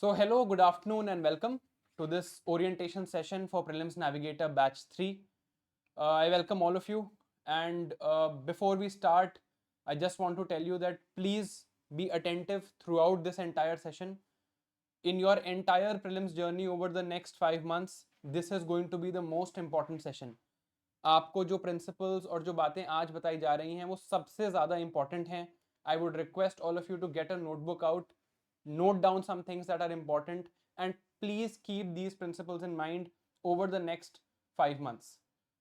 So hello, good afternoon and welcome to this orientation session for Prelims Navigator Batch 3. I welcome all of you, and before we start, I just want to tell you that please be attentive throughout this entire session. In your entire prelims journey over the next 5 months, this is going to be the most important session. आपको जो principles और जो बातें आज बताई जा रही हैं वो सबसे ज़्यादा important हैं. I would request all of you to get a notebook out, note down some things that are important, and please keep these principles in mind over the next 5 months.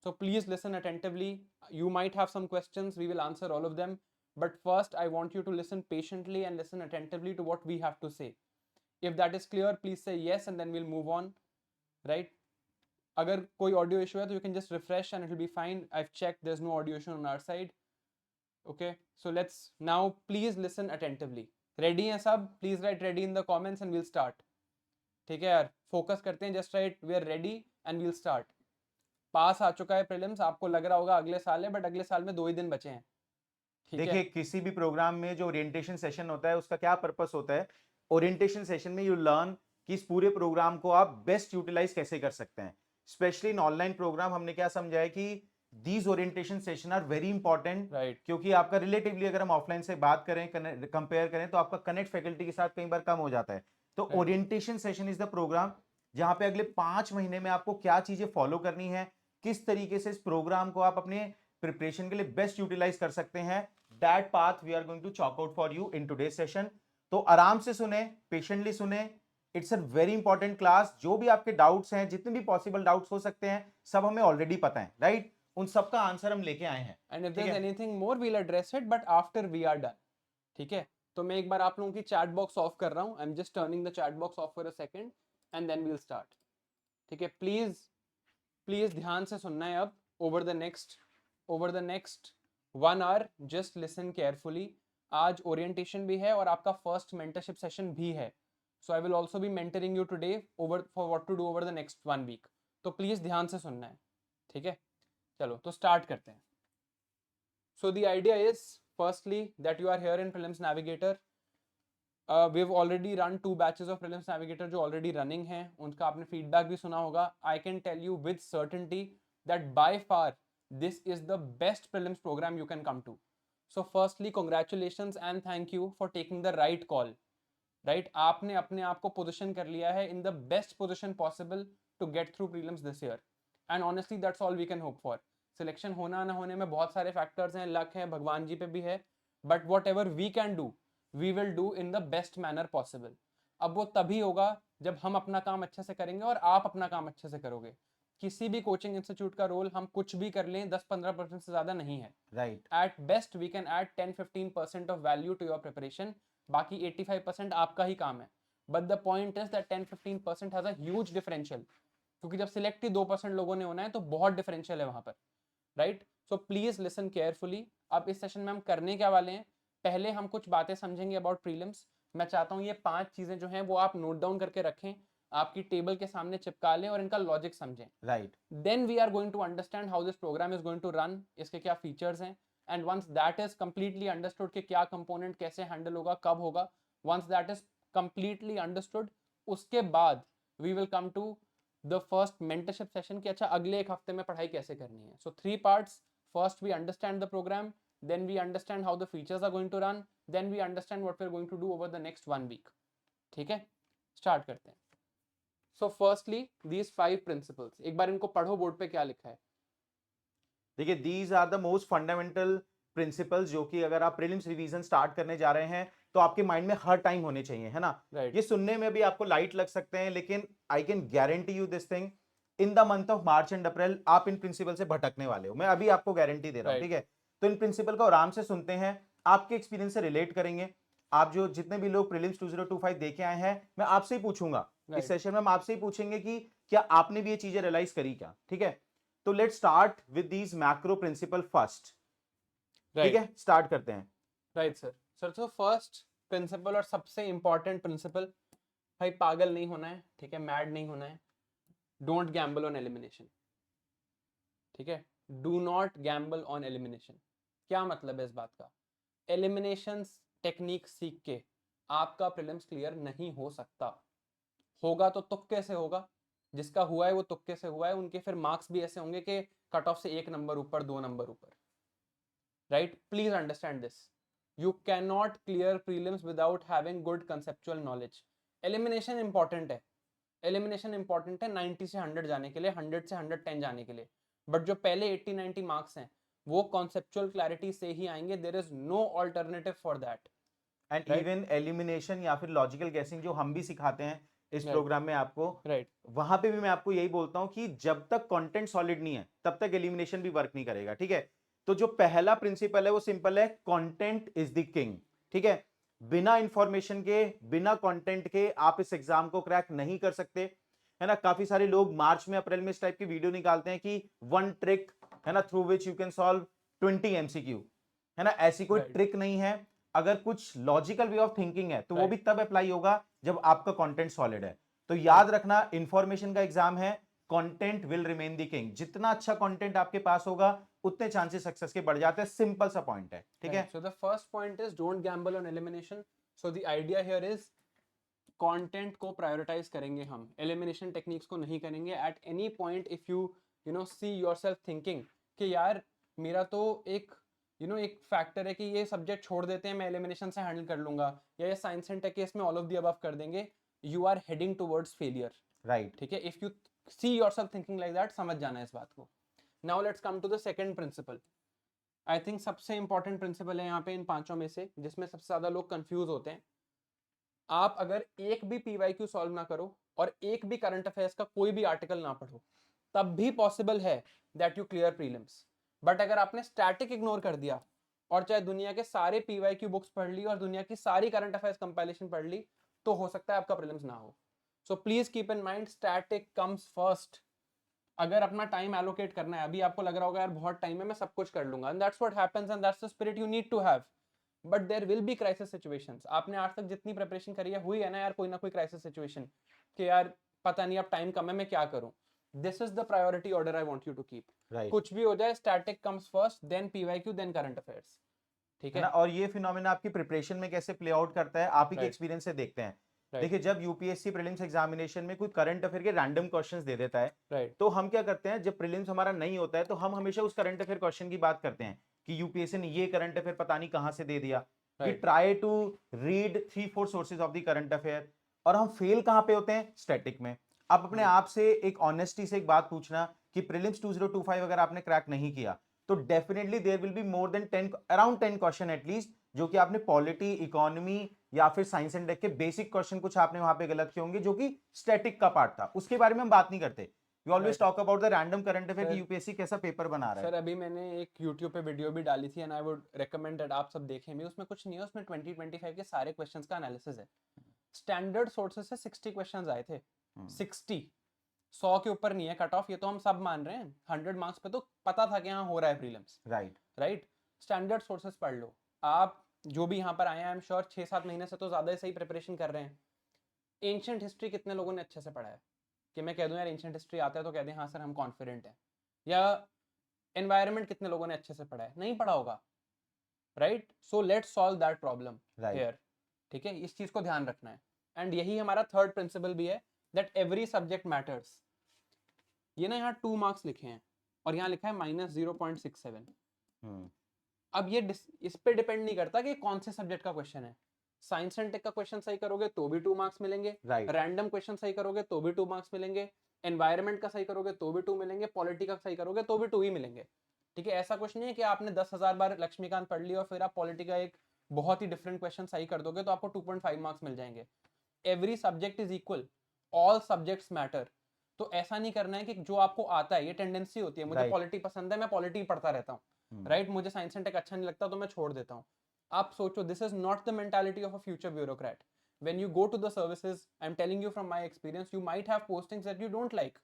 So please listen attentively. You might have some questions, we will answer all of them. But first, I want you to listen patiently and listen attentively to what we have to say. If that is clear, please say yes and then we'll move on, right? अगर कोई audio issue है तो you can just refresh and it will be fine. I have checked there is no audio issue on our side. Okay, so let's now please listen attentively. Ready हैं सब? Please write ready in the comments and we'll start. ठीक है यार, focus करते हैं. Just write we are ready and we'll start. पास आ चुका है प्रीलिम्स. आपको लग रहा होगा अगले साल है, बट अगले साल में 2 ही दिन बचे हैं. ठीक देखिए, है, किसी भी प्रोग्राम में जो ओरिएंटेशन सेशन होता है उसका क्या पर्पस होता है? ओरिएंटेशन सेशन में यू लर्न कि इस पूरे प्रोग्राम को आप बेस्ट यूटिलाइज कैसे कर सकते हैं. स्पेशली इन ऑनलाइन प्रोग्राम हमने क्या समझा है कि these orientation session are very important, right. क्योंकि आपका रिलेटिवली अगर हम ऑफलाइन से बात करें, कंपेयर करें, तो आपका कनेक्ट फैकल्टी के साथ कई बार कम हो जाता है. तो Right. Orientation session is the program जहां पे अगले 5 महीने में आपको क्या चीजें फॉलो करनी है, किस तरीके से इस प्रोग्राम को आप अपने प्रिपरेशन के लिए बेस्ट यूटिलाइज कर सकते हैं. That path we are going to chalk out for you in today session. तो आराम से सुने, पेशेंटली सुने. It's a very important class. जो भी आपके डाउट्स हैं, जितने भी पॉसिबल डाउट्स हो सकते हैं, सब हमें ऑलरेडी पता है, राइट? उन सबका आंसर हम लेके आए हैं. एंड इफ ठीक देयर इज है, anything more we'll address it, but after we are done. ठीक है, तो मैं एक बार आप लोगों की चैट बॉक्स ऑफ कर रहा हूं. I am just turning the chat box off for a second and then we'll start. ठीक है, प्लीज प्लीज ध्यान से सुनना है अब. Over the next 1 hour just listen carefully. आज ओरिएंटेशन भी है और आपका फर्स्ट मेंटरशिप सेशन भी है. So I will also be mentoring you today over for what to do over the next 1 week. तो प्लीज ध्यान से सुनना है. ठीक है, चलो तो स्टार्ट करते हैं. So the idea is, firstly, that you are here in Prelims Navigator. We've already run 2 batches of Prelims Navigator जो already running हैं. उनका आपने feedback भी सुना होगा. I can tell you with certainty that by far this is the best prelims program you can come to. So firstly, congratulations and thank you for taking the right call. Right? आपने अपने आप को position कर लिया है in the best position possible to get through prelims this year. And honestly, that's all we can hope for. Selection होना ना होने में बहुत सारे फैक्टर्स हैं, लक है, भगवान जी पे भी है, but whatever we can do we will do in the best manner possible. अब वो तभी होगा जब हम अपना काम अच्छे से करेंगे और आप अपना काम अच्छे से करोगे. किसी भी कोचिंग इंस्टीट्यूट का रोल हम कुछ भी कर लें 10-15% से ज्यादा नहीं है. Right. At best we can add 10-15% of value to your preparation. बाकी 85% आपका ही काम है. But the point is that 10-15% has a huge differential, क्योंकि जब सिलेक्ट ही 2% लोगों ने होना है तो बहुत डिफरेंशियल है वहां पर. Right, so please listen carefully. अब इस सेशन में हम करने क्या वाले हैं, पहले हम कुछ बातें समझेंगे अबाउट प्रीलिम्स. मैं चाहता हूं ये 5 चीजें जो हैं वो आप नोट डाउन करके रखें, आपकी टेबल के सामने चिपका लें और इनका लॉजिक समझें. Right. Then we are going to understand how this program is going to run, इसके क्या फीचर्स हैं. And once that is completely understood कि क्या कंपोनेंट कैसे हैंडल होगा, कब होगा, once that is completely understood, उसके बाद we will come to the first mentorship session कि अच्छा अगले एक हफ्ते में पढ़ाई कैसे करनी है. So 3 parts. First we understand the program, then we understand how the features are going to run, then we understand what we're going to do over the next 1 week. ठीक है, स्टार्ट करते हैं. सो फर्स्टली these 5 principles, एक बार इनको पढ़ो board पे क्या लिखा है. देखिए, these are the most fundamental principles जो कि अगर आप प्रीलिम्स रिवीजन स्टार्ट करने जा रहे हैं तो आपके माइंड में हर टाइम होने चाहिए, है ना? राइट. ये सुनने में भी आपको लाइट लग सकते हैं, लेकिन I can guarantee you this thing, in the month of March and April आप इन प्रिंसिपल से भटकने वाले हो. मैं अभी आपको गारंटी दे रहा हूं, राइट. ठीक है? तो इन प्रिंसिपल को आराम से सुनते हैं, आपके एक्सपीरियंस से रिलेट करेंगे. आप जो जितने भी लोग प्रीलिम्स 2025 देखे आए हैं, मैं आपसे ही पूछूंगा इस राइट. सेशन में, हम आपसे ही पूछेंगे कि क्या आपने भी ये चीजें रियलाइज करी क्या. ठीक है, तो let's start with these macro principle first. ठीक राइट. है, स्टार्ट करते हैं. Right sir. सर तो फर्स्ट प्रिंसिपल और सबसे इंपॉर्टेंट प्रिंसिपल, भाई पागल नहीं होना है. ठीक है, मैड नहीं होना है. Don't Gamble on elimination. ठीक है, do not Gamble on elimination. क्या मतलब है इस बात का? एलिमिनेशन टेक्निक सीख के आपका प्रीलिम्स क्लियर नहीं हो सकता. होगा तो तुक्के से होगा, जिसका हुआ है वो तुक्के से हुआ है, उनके फिर मार्क्स भी ऐसे होंगे कि कट ऑफ से 1 नंबर ऊपर, 2 नंबर ऊपर, right? Please understand this, you cannot clear prelims without having good conceptual knowledge. Elimination important है, एलिमिनेशन इंपॉर्टेंट है 90 से 100 जाने के लिए, 100 से 110 जाने के लिए, बट जो पहले 80-90 मार्क्स हैं वो कॉन्सेप्चुअल क्लैरिटी से ही आएंगे, there is no alternative for that. And Right. Even elimination या फिर लॉजिकल गैसिंग जो हम भी सिखाते हैं इस Right. प्रोग्राम में आपको, राइट वहां पे भी मैं आपको यही बोलता हूं कि जब तक कंटेंट सॉलिड नहीं है तब तक एलिमिनेशन भी वर्क नहीं करेगा, ठीक है? तो जो पहला प्रिंसिपल है वो सिंपल है, कंटेंट इज द किंग, ठीक है? बिना इंफॉर्मेशन के, बिना कंटेंट के आप इस एग्जाम को क्रैक नहीं कर सकते, है ना? काफी सारे लोग मार्च में, अप्रैल में इस टाइप की वीडियो निकालते हैं कि वन ट्रिक, है ना, through which you can solve 20 MCQ, है ना? ऐसी कोई Right. ट्रिक नहीं है। अगर कुछ लॉजिकल वे ऑफ थिंकिंग है तो वो Right. भी तब अप्लाई होगा जब आपका कंटेंट सॉलिड है। तो याद रखना, इंफॉर्मेशन का एग्जाम है, content will remain the king. जितना अच्छा कंटेंट आपके पास होगा उतने चांसेस सक्सेस के बढ़ जाते हैं, सिंपल सा पॉइंट है, ठीक है? So the first point is don't Gamble on elimination. So the idea here is content को प्रायोरिटाइज करेंगे हम, एलिमिनेशन टेक्निक्स को नहीं करेंगे। At any point if you see yourself thinking कि यार मेरा तो एक एक फैक्टर है कि ये सब्जेक्ट छोड़ देते हैं, मैं एलिमिनेशन से हैंडल कर लूंगा, या ये साइंस एंड टेक केस में ऑल ऑफ द अबव कर देंगे, you are heading towards failure, right. ठीक है? If you see yourself thinking like that, समझ जाना इस बात को। Now let's come to the second principle. I think सबसे इंपॉर्टेंट प्रिंसिपल है यहाँ पे इन पांचों में से, जिसमें सबसे ज्यादा लोग कंफ्यूज होते हैं। आप अगर एक भी पीवाईक्यू सॉल्व ना करो और एक भी करंट अफेयर्स का कोई भी आर्टिकल ना पढ़ो, तब भी पॉसिबल है that you clear prelims. But अगर आपने स्टैटिक इग्नोर कर दिया और चाहे दुनिया के सारे पीवाईक्यू बुक्स पढ़ ली और दुनिया की सारी करंट अफेयर्स कंपाइलेशन पढ़ ली, तो हो सकता है आपका प्रीलिम्स ना हो। So please keep in mind, static comes first. अगर अपना टाइम एलोकेट करना है, अभी आपको लग रहा होगा यार बहुत टाइम है, मैं सब कुछ कर लूंगा, and that's what happens and that's the spirit you need to have. But there will be crisis situations. आपने आज तक जितनी प्रिपरेशन करी है, हुई है ना यार कोई ना कोई क्राइसिस सिचुएशन कि यार पता नहीं अब टाइम कम है, मैं क्या करूं? This is the priority order I want you to keep. Right. कुछ भी हो जाए, static comes first, then PYQ, then current affairs, ठीक है है? ना? और ये फिनोमेना आपकी प्रिपरेशन में कैसे प्ले आउट करता है, आप ही के राइट एक्सपीरियंस से देखते हैं। राइट देखिए, जब यूपीएससी प्रीलिम्स एग्जामिनेशन में कोई करंट अफेयर के रैंडम क्वेश्चंस दे देता है, राइट तो हम क्या करते हैं, जब प्रीलिम्स हमारा नहीं होता है तो हम हमेशा उस करंट अफेयर क्वेश्चन की बात करते हैं कि यूपीएससी ने ये करंट अफेयर पता नहीं कहां से दे दिया। We right try to read 3-4 sources of the current affair. और हम फेल कहां पे होते हैं? स्टैटिक में। आप अपने आप से एक ऑनेस्टी से एक बात पूछना कि प्रीलिम्स 2025 अगर आपने क्रैक नहीं किया तो definitely there will be more than 10, around 10 question at least, जो कि आपने पॉलिटी, इकोनॉमी या फिर साइंस एंड टेक के बेसिक क्वेश्चन कुछ आपने वहां पे गलत किए होंगे, जो कि स्टैटिक का पार्ट था। उसके बारे में हम बात नहीं करते। We always right talk about the random current affair कि सर, यूपीएससी कैसा पेपर बना रहा है। सर अभी मैंने एक YouTube पे वीडियो भी डाली थी, and I would recommend that आप सब देखें भी। उसमें कुछ नहीं है, उसमें 2025 के सारे क्वेश्चंस का एनालिसिस है। स्टैंडर्ड सोर्सेस से 60 क्वेश्चंस आए थे, 60, 100 के ऊपर नहीं है कट ऑफ, ये तो हम सब मान रहे हैं। 100 मार्क्स पे तो पता था कि हाँ हो रहा है prelims, right. Right? Standard sources पढ़ लो आप। जो भी यहाँ पर आए हैं, आई एम श्योर 6-7 महीने से तो ज्यादा सही प्रिपरेशन कर रहे हैं। एंशिएंट हिस्ट्री कितने लोगों ने अच्छे से पढ़ा है कि मैं कह दूं यार एंशिएंट हिस्ट्री आता है तो कह दें हाँ सर हम कॉन्फिडेंट हैं? या एनवायरनमेंट कितने लोगों ने अच्छे से पढ़ा है? नहीं पढ़ा होगा, right? So let's solve that problem right. Here, ठीक है? इस चीज को ध्यान रखना है। एंड यही हमारा थर्ड प्रिंसिपल भी है, दैट एवरी सब्जेक्ट मैटर्स। ये ना यहाँ 2 मार्क्स लिखे हैं और यहाँ लिखा है -0.67। अब ये इस पे डिपेंड नहीं करता कि कौन से सब्जेक्ट का क्वेश्चन है। साइंस एंड टेक का क्वेश्चन सही करोगे तो भी 2 मार्क्स मिलेंगे, राइट। रैंडम क्वेश्चन सही करोगे तो भी 2 मार्क्स मिलेंगे, एनवायरनमेंट का सही करोगे तो भी 2 मिलेंगे, पॉलिटी का सही करोगे तो भी 2 ही मिलेंगे, ठीक है? ऐसा कुछ नहीं है कि आपने 10,000 बार लक्ष्मीकांत पढ़ लिया और फिर आप पॉलिटी का एक बहुत ही डिफरेंट क्वेश्चन सही कर दोगे तो आपको 2.5 मार्क्स मिल जाएंगे। Every subject is equal, all subjects matter. तो ऐसा नहीं करना है कि जो आपको आता है, ये टेंडेंसी होती है, मुझे Right. पॉलिटी पसंद है मैं पॉलिटी पढ़ता रहता हूँ, राइट? मुझे साइंस एंड टेक अच्छा नहीं लगता तो मैं छोड़ देता हूँ। आप सोचो, this is not the mentality of a future bureaucrat. When you go to the services, I am telling you from my experience, you might have postings that you don't like,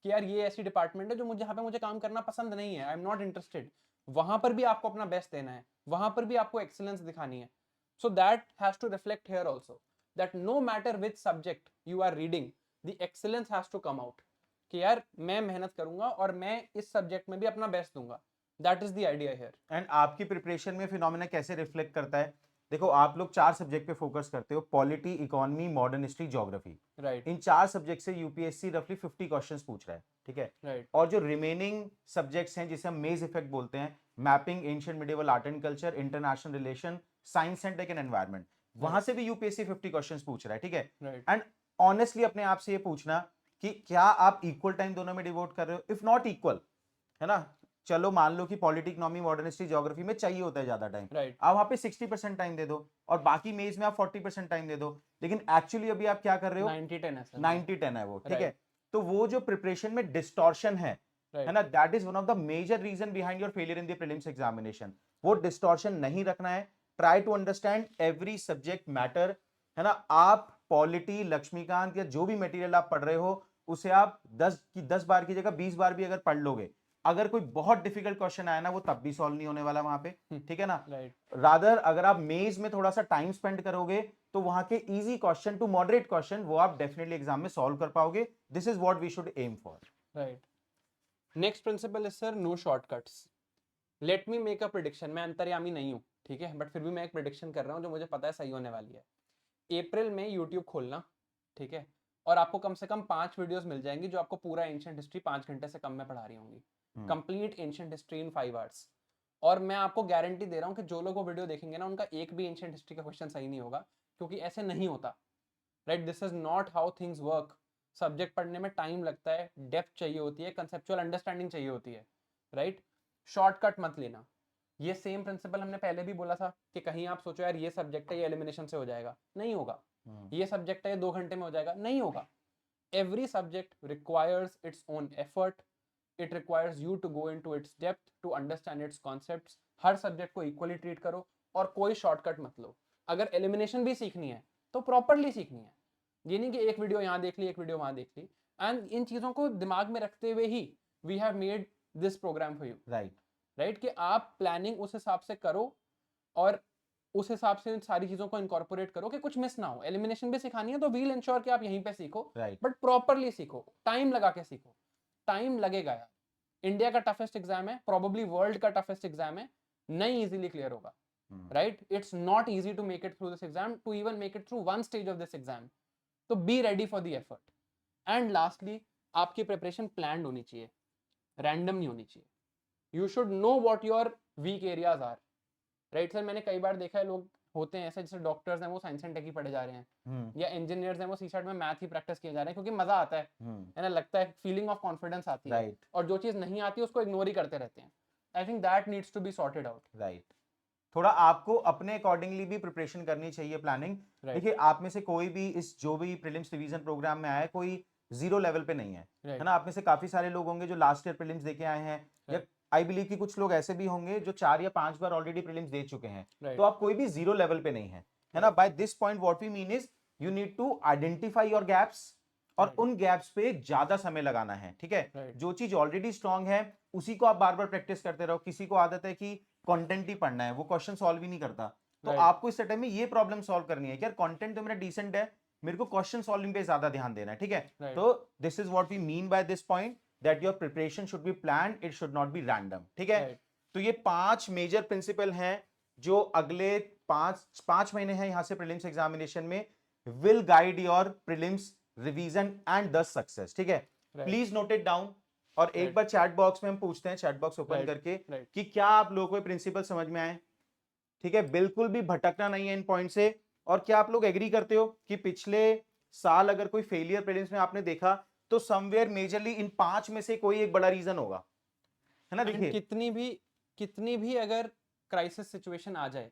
कि यार ये ऐसी डिपार्टमेंट है जो मुझे, यहाँ पे मुझे काम करना पसंद नहीं है, आई एम नॉट इंटरेस्टेड। वहां पर भी आपको अपना बेस्ट देना है, वहां पर भी आपको एक्सीलेंस दिखानी है। So that has to reflect here also, that no matter which subject you are reading, the excellence has to come out, कि यार मैं मेहनत करूंगा और मैं इस सब्जेक्ट में भी अपना बेस्ट दूंगा। That is the idea here. And आपकी प्रिपरेशन में फिनोमेना कैसे रिफ्लेक्ट करता है? देखो आप लोग 4 सब्जेक्ट पे फोकस करते हो, polity, economy, modern history, geography. Right in 4 subject से यूपीएससी रफली 50 क्वेश्चंस पूछ रहा है, ठीक है। राइट और जो रिमेनिंग सब्जेक्ट्स हैं जिसे हम मेज इफेक्ट बोलते हैं, mapping, ancient medieval art and culture, international relation, science and tech and environment, वहां से भी यूपीएससी 50 क्वेश्चंस पूछ रहा है, ठीक है। राइट एंड ऑनेस्टली अपने आप से ये पूछना कि क्या आप इक्वल टाइम दोनों में डिवोट कर रहे हो, इफ नॉट इक्वल, है ना। चलो मान लो कि polity, economy, modern history, geography में चाहिए होता है ज्यादा टाइम, राइट आप वहां पे 60% टाइम दे दो और बाकी मेज में आप 40% टाइम दे दो। लेकिन एक्चुअली अभी आप क्या कर रहे हो, 90-10 है सर 90-10 है वो, ठीक है। राइट तो वो जो प्रिपरेशन में डिस्टॉर्शन है राइट ना, that is one of the major reason behind your failure in the prelims examination. वो डिस्टॉर्शन नहीं रखना है, try to understand every subject matter, है ना। आप पॉलिटी, लक्ष्मीकांत या जो भी मटेरियल आप पढ़ रहे हो उसे आप 10 बार की जगह 20 बार भी अगर पढ़ लोगे, अगर कोई बहुत डिफिकल्ट क्वेश्चन आया ना वो तब भी सॉल्व नहीं होने वाला वहां पे, ठीक है ना। राइट रादर अगर आप मेज में थोड़ा सा टाइम स्पेंड करोगे तो वहां के easy question to moderate question वो आप डेफिनेटली एग्जाम में सॉल्व कर पाओगे। This is what we should aim for. Right next principle is sir no shortcuts. Let me make a prediction. मैं अंतर्यामी नहीं हूँ, ठीक है, बट फिर भी मैं एक प्रिडिक्शन कर रहा हूँ जो मुझे पता है सही होने वाली है। अप्रैल में यूट्यूब खोलना, ठीक है, और आपको कम से कम 5 वीडियोस मिल जाएंगी जो आपको पूरा एंशिएंट हिस्ट्री 5 घंटे से कम में पढ़ा रही होंगी। Complete ancient history in 5 hours. और मैं आपको गारंटी दे रहा हूँ कि जो लोग वो वीडियो देखेंगे ना उनका एक भी एंशिएंट हिस्ट्री का क्वेश्चन सही नहीं होगा, क्योंकि ऐसे नहीं होता। Right, this is not how things work. Subject पढ़ने में टाइम लगता है, डेप्थ चाहिए होती है, कंसेप्चुअल अंडरस्टैंडिंग चाहिए होती है। राइट, शॉर्टकट मत लेना। ये सेम प्रिंसिपल हमने पहले भी बोला था कि कहीं आप सोचो यार ये सब्जेक्ट है, ये एलिमिनेशन से हो जाएगा, नहीं होगा। ये सब्जेक्ट है, ये 2 घंटे में हो जाएगा, नहीं होगा। Every subject requires its own effort, it requires you to go into its depth to understand its concepts. हर सब्जेक्ट को इक्वली ट्रीट करो और कोई शॉर्टकट मत लो। अगर एलिमिनेशन भी सीखनी है तो प्रॉपरली सीखनी है, ये नहीं कि एक वीडियो यहाँ देख ली, एक वीडियो वहां देख ली। एंड इन चीजों को दिमाग में रखते हुए ही we have made this programme for you. Right right, कि आप प्लानिंग उस हिसाब से करो और उस हिसाब से इन सारी चीजों को इनकॉर्पोरेट करो कि कुछ मिस ना हो। एलिमिनेशन भी सिखानी है तो वील इंश्योर कि आप यहीं पे सीखो, राइट बट प्रॉपरली सीखो, टाइम लगा के सीखो। टाइम लगेगा यार। इंडिया का टफेस्ट एग्जाम है, प्रोबेबली वर्ल्ड का टफेस्ट एग्जाम है, नहीं इजीली क्लियर होगा। Right, it's not easy to make it through this exam, to even make it through one stage of this exam. तो be ready for the effort. And lastly, आपकी preparation planned होनी चाहिए, random नहीं होनी चाहिए। You should know what your weak areas are. Right sir, मैंने कई बार देखा है लोग होते हैं ऐसे, जैसे डॉक्टर्स हैं वो साइंस एंड टेक ही पढ़े जा रहे हैं, या इंजीनियर्स हैं वो सीसैट में मैथ ही प्रैक्टिस किए जा रहे हैं, क्योंकि मजा आता है ना, लगता है, फीलिंग ऑफ कॉन्फिडेंस आती है। राइट और जो चीज नहीं आती है उसको इग्नोर ही करते रहते हैं। I think that needs to be sorted out. Right. थोड़ा आपको अपने अकॉर्डिंगली भी प्रिपरेशन करनी चाहिए, प्लानिंग। राइट देखिए आप में से कोई भी इस जो भी प्रीलिम्स रिवीजन प्रोग्राम में आया है कोई जीरो लेवल पे नहीं है, है राइट ना। आप में से काफी सारे लोग होंगे जो लास्ट ईयर प्रीलिम्स देके आए हैं, या राइट आई बिलीव कि कुछ लोग ऐसे भी होंगे जो 4 या 5 बार ऑलरेडी प्रीलिम्स दे चुके हैं। तो राइट आप कोई भी जीरो लेवल पे नहीं है ना। By this point what we mean is you need to identify your gaps और राइट उन गैप्स पे ज्यादा समय लगाना है, ठीक है। राइट जो चीज ऑलरेडी स्ट्रांग है उसी को आप बार बार प्रैक्टिस करते रहो। किसी को आदत है कि कंटेंट ही पढ़ना है, वो क्वेश्चन सॉल्व ही नहीं करता, तो राइट आपको इस टाइम में ये प्रॉब्लम सॉल्व करनी है कि यार कंटेंट तो मेरा डिसेंट है, मेरे को क्वेश्चन सॉल्विंग पे ज्यादा ध्यान देना है, ठीक है। राइट तो this is what we mean by this point, that your preparation should be planned, it should not be random, ठीक है। राइट तो ये 5 मेजर प्रिंसिपल हैं जो अगले 5 महीने हैं यहां से प्रीलिम्स एग्जामिनेशन में, will guide your prelims revision and the success, ठीक है। Please note it down. और एक Right. बार चैट बॉक्स में हम पूछते हैं, चैट बॉक्स ओपन Right. करके, Right. कि क्या आप लोगों को प्रिंसिपल समझ में आए, ठीक है। बिल्कुल भी भटकना नहीं है इन पॉइंट से। और क्या आप लोग एग्री करते हो कि पिछले साल अगर कोई फेलियर प्रीलिम्स में आपने देखा तो समवेयर मेजरली इन 5 में से कोई एक बड़ा रीजन होगा, है ना। And देखिए कितनी भी अगर क्राइसिस सिचुएशन आ जाए,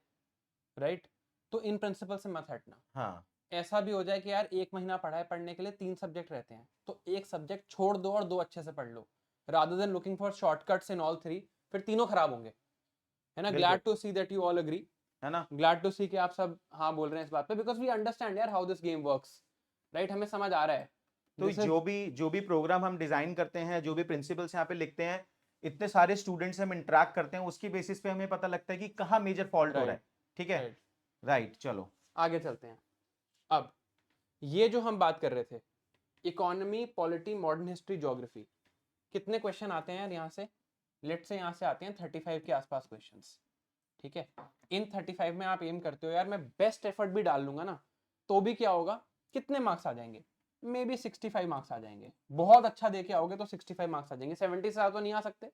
राइट, तो इन प्रिंसिपल से मत हटना। हाँ ऐसा भी हो जाए कि यार 1 महीना पढ़ा है, पढ़ने के लिए 3 सब्जेक्ट रहते हैं, तो एक सब्जेक्ट छोड़ दो और 2 अच्छे से पढ़ लो, rather than looking for shortcuts in all 3, फिर तीनों खराब होंगे, है ना। बिल्कुल, glad to see that you all agree, है ना। ग्लैड टू सी कि आप सब हाँ बोल रहे हैं इस बात पे, बिकॉज वी अंडरस्टैंड यार how this game works. Right, हमें समझ आ रहा है। तो दिस इज जो भी प्रोग्राम हम डिजाइन करते हैं, जो भी प्रिंसिपल्स यहाँ पे लिखते हैं, इतने सारे स्टूडेंट्स से हम इंटरेक्ट करते हैं, उसकी बेसिस पे हमें पता लगता है कि कहाँ मेजर फॉल्ट हो रहा है, राइट ठीक है। राइट राइट, चलो आगे चलते हैं। अब ये जो हम बात कर रहे थे, economy, polity, modern history, geography, कितने क्वेश्चन आते हैं यार यहाँ से? लेट से यहाँ से आते हैं 35 के आसपास क्वेश्चंस। ठीक है, इन 35 में आप एम करते हो यार मैं बेस्ट एफर्ट भी डाल लूंगा ना, तो भी क्या होगा, कितने मार्क्स आ जाएंगे, मे बी 65 मार्क्स आ जाएंगे। बहुत अच्छा देके आओगे तो 65 मार्क्स आ जाएंगे, 70 से ज्यादा तो नहीं आ सकते।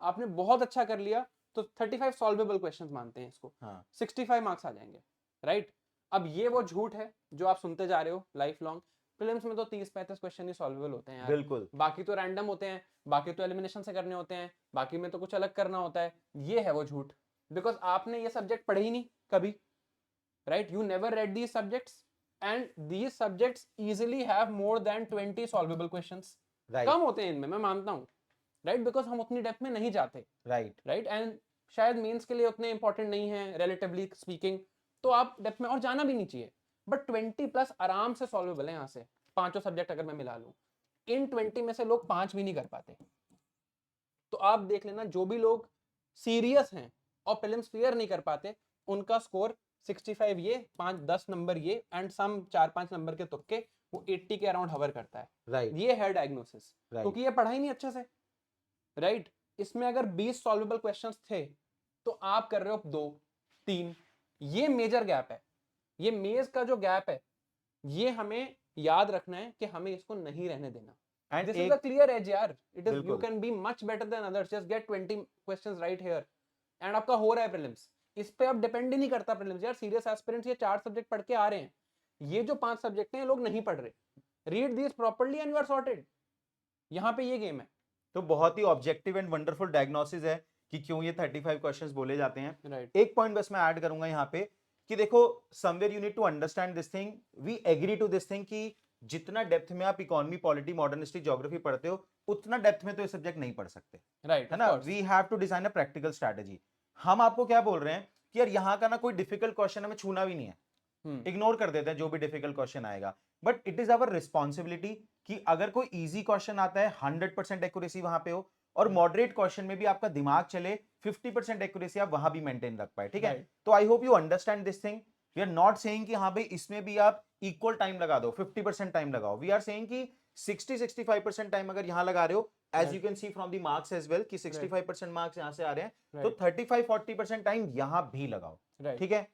आपने बहुत अच्छा कर लिया तो 35 सॉल्वेबल क्वेश्चंस मानते हैं इसको, हाँ 65 मार्क्स आ जाएंगे, राइट। अब ये वो झूठ है जो आप सुनते जा रहे हो लाइफ लॉन्ग, प्रीलिम्स में तो 30-35 क्वेश्चन ही सॉल्वेबल होते हैं यार, बिल्कुल बाकी तो रैंडम होते हैं, बाकी तो एलिमिनेशन से करने होते हैं, बाकी में तो कुछ अलग करना होता है। ये है वो झूठ, बिकॉज आपने ये सब्जेक्ट पढ़े ही नहीं कभी, right, you never read these subjects and these subjects easily have more than 20 solvable questions. Right कम होते हैं इनमें, मैं मानता हूँ, राइट, बिकॉज हम उतनी डेप्थ में नहीं जाते, राइट राइट, एंड शायद मेंस के लिए उतने इंपॉर्टेंट नहीं है रिलेटिवली स्पीकिंग, तो आप डेप्थ में और जाना भी नहीं चाहिए। बट 20+ आराम से सॉल्वेबल है यहाँ से, पांचों सब्जेक्ट अगर मैं मिला लूं, इन 20 में से लोग 5 भी नहीं कर पाते। तो आप देख लेना, जो भी लोग सीरियस हैं और प्रीलिम्स क्लियर नहीं कर पाते, उनका स्कोर 65 ये 5-10 नंबर ये एंड सम 4-5 नंबर के तुक्के, वो 80 के अराउंड हवर करता है। राइट ये है डायग्नोसिस, क्योंकि ये पढ़ा ही नहीं अच्छे से, राइट। इसमें अगर 20 सॉल्वेबल क्वेश्चंस थे तो आप कर रहे हो 2-3, ये मेजर गैप है। ये मेज का जो गैप है, ये हमें याद रखना है कि हमें इसको नहीं रहने देना। And This is a clear edge यार, it is, you बिल्कुल can be much better than others, just get 20 questions right here and आपका हो रहा है प्रीलिम्स। इस पे अब डिपेंड ही नहीं करता प्रीलिम्स यार, सीरियस एस्पिरेंट्स ये 4 सब्जेक्ट पढ़ के आ रहे हैं, ये जो 5 सब्जेक्ट हैं लोग नहीं पढ़ रहे, read this properly and you are sorted. यहाँ पे ये गेम है। तो बहुत ही ऑब्जेक्टिव एंड वंडरफुल डायग्नोसिस है कि क्यों ये 35 क्वेश्चंस बोले जाते हैं। राइट, एक पॉइंट बस मैं ऐड करूंगा यहाँ पे कि देखो, somewhere you need to understand this thing, we agree to this thing कि जितना डेप्थ में आप economy, polity, modern history, geography पढ़ते हो, उतना डेप्थ में तो ये सब्जेक्ट नहीं पढ़ सकते, राइट, है ना। We have to design a practical strategy. हम आपको क्या बोल रहे हैं कि यार यहाँ का ना कोई डिफिकल्ट क्वेश्चन हमें छूना भी नहीं है, इग्नोर कर देते हैं जो भी डिफिकल्ट क्वेश्चन आएगा, but it is our responsibility कि अगर कोई इजी क्वेश्चन आता है 100% एक्यूरेसी वहां पे हो, और मॉडरेट क्वेश्चन में भी आपका दिमाग चले, 50% एक्यूरेसी आप वहां भी मेंटेन रख पाए, ठीक है। Right. तो I hope you understand this thing. We are not saying कि हाँ भाई इसमें भी आप इक्वल टाइम लगा दो, 50% टाइम लगाओ। वी आर सेइंग कि 60-65% टाइम अगर यहां लगा रहे हो, as you can see from the marks as well कि 65% मार्क्स यहां से आ रहे हैं, तो 35-40% टाइम यहां भी लगाओ, ठीक है।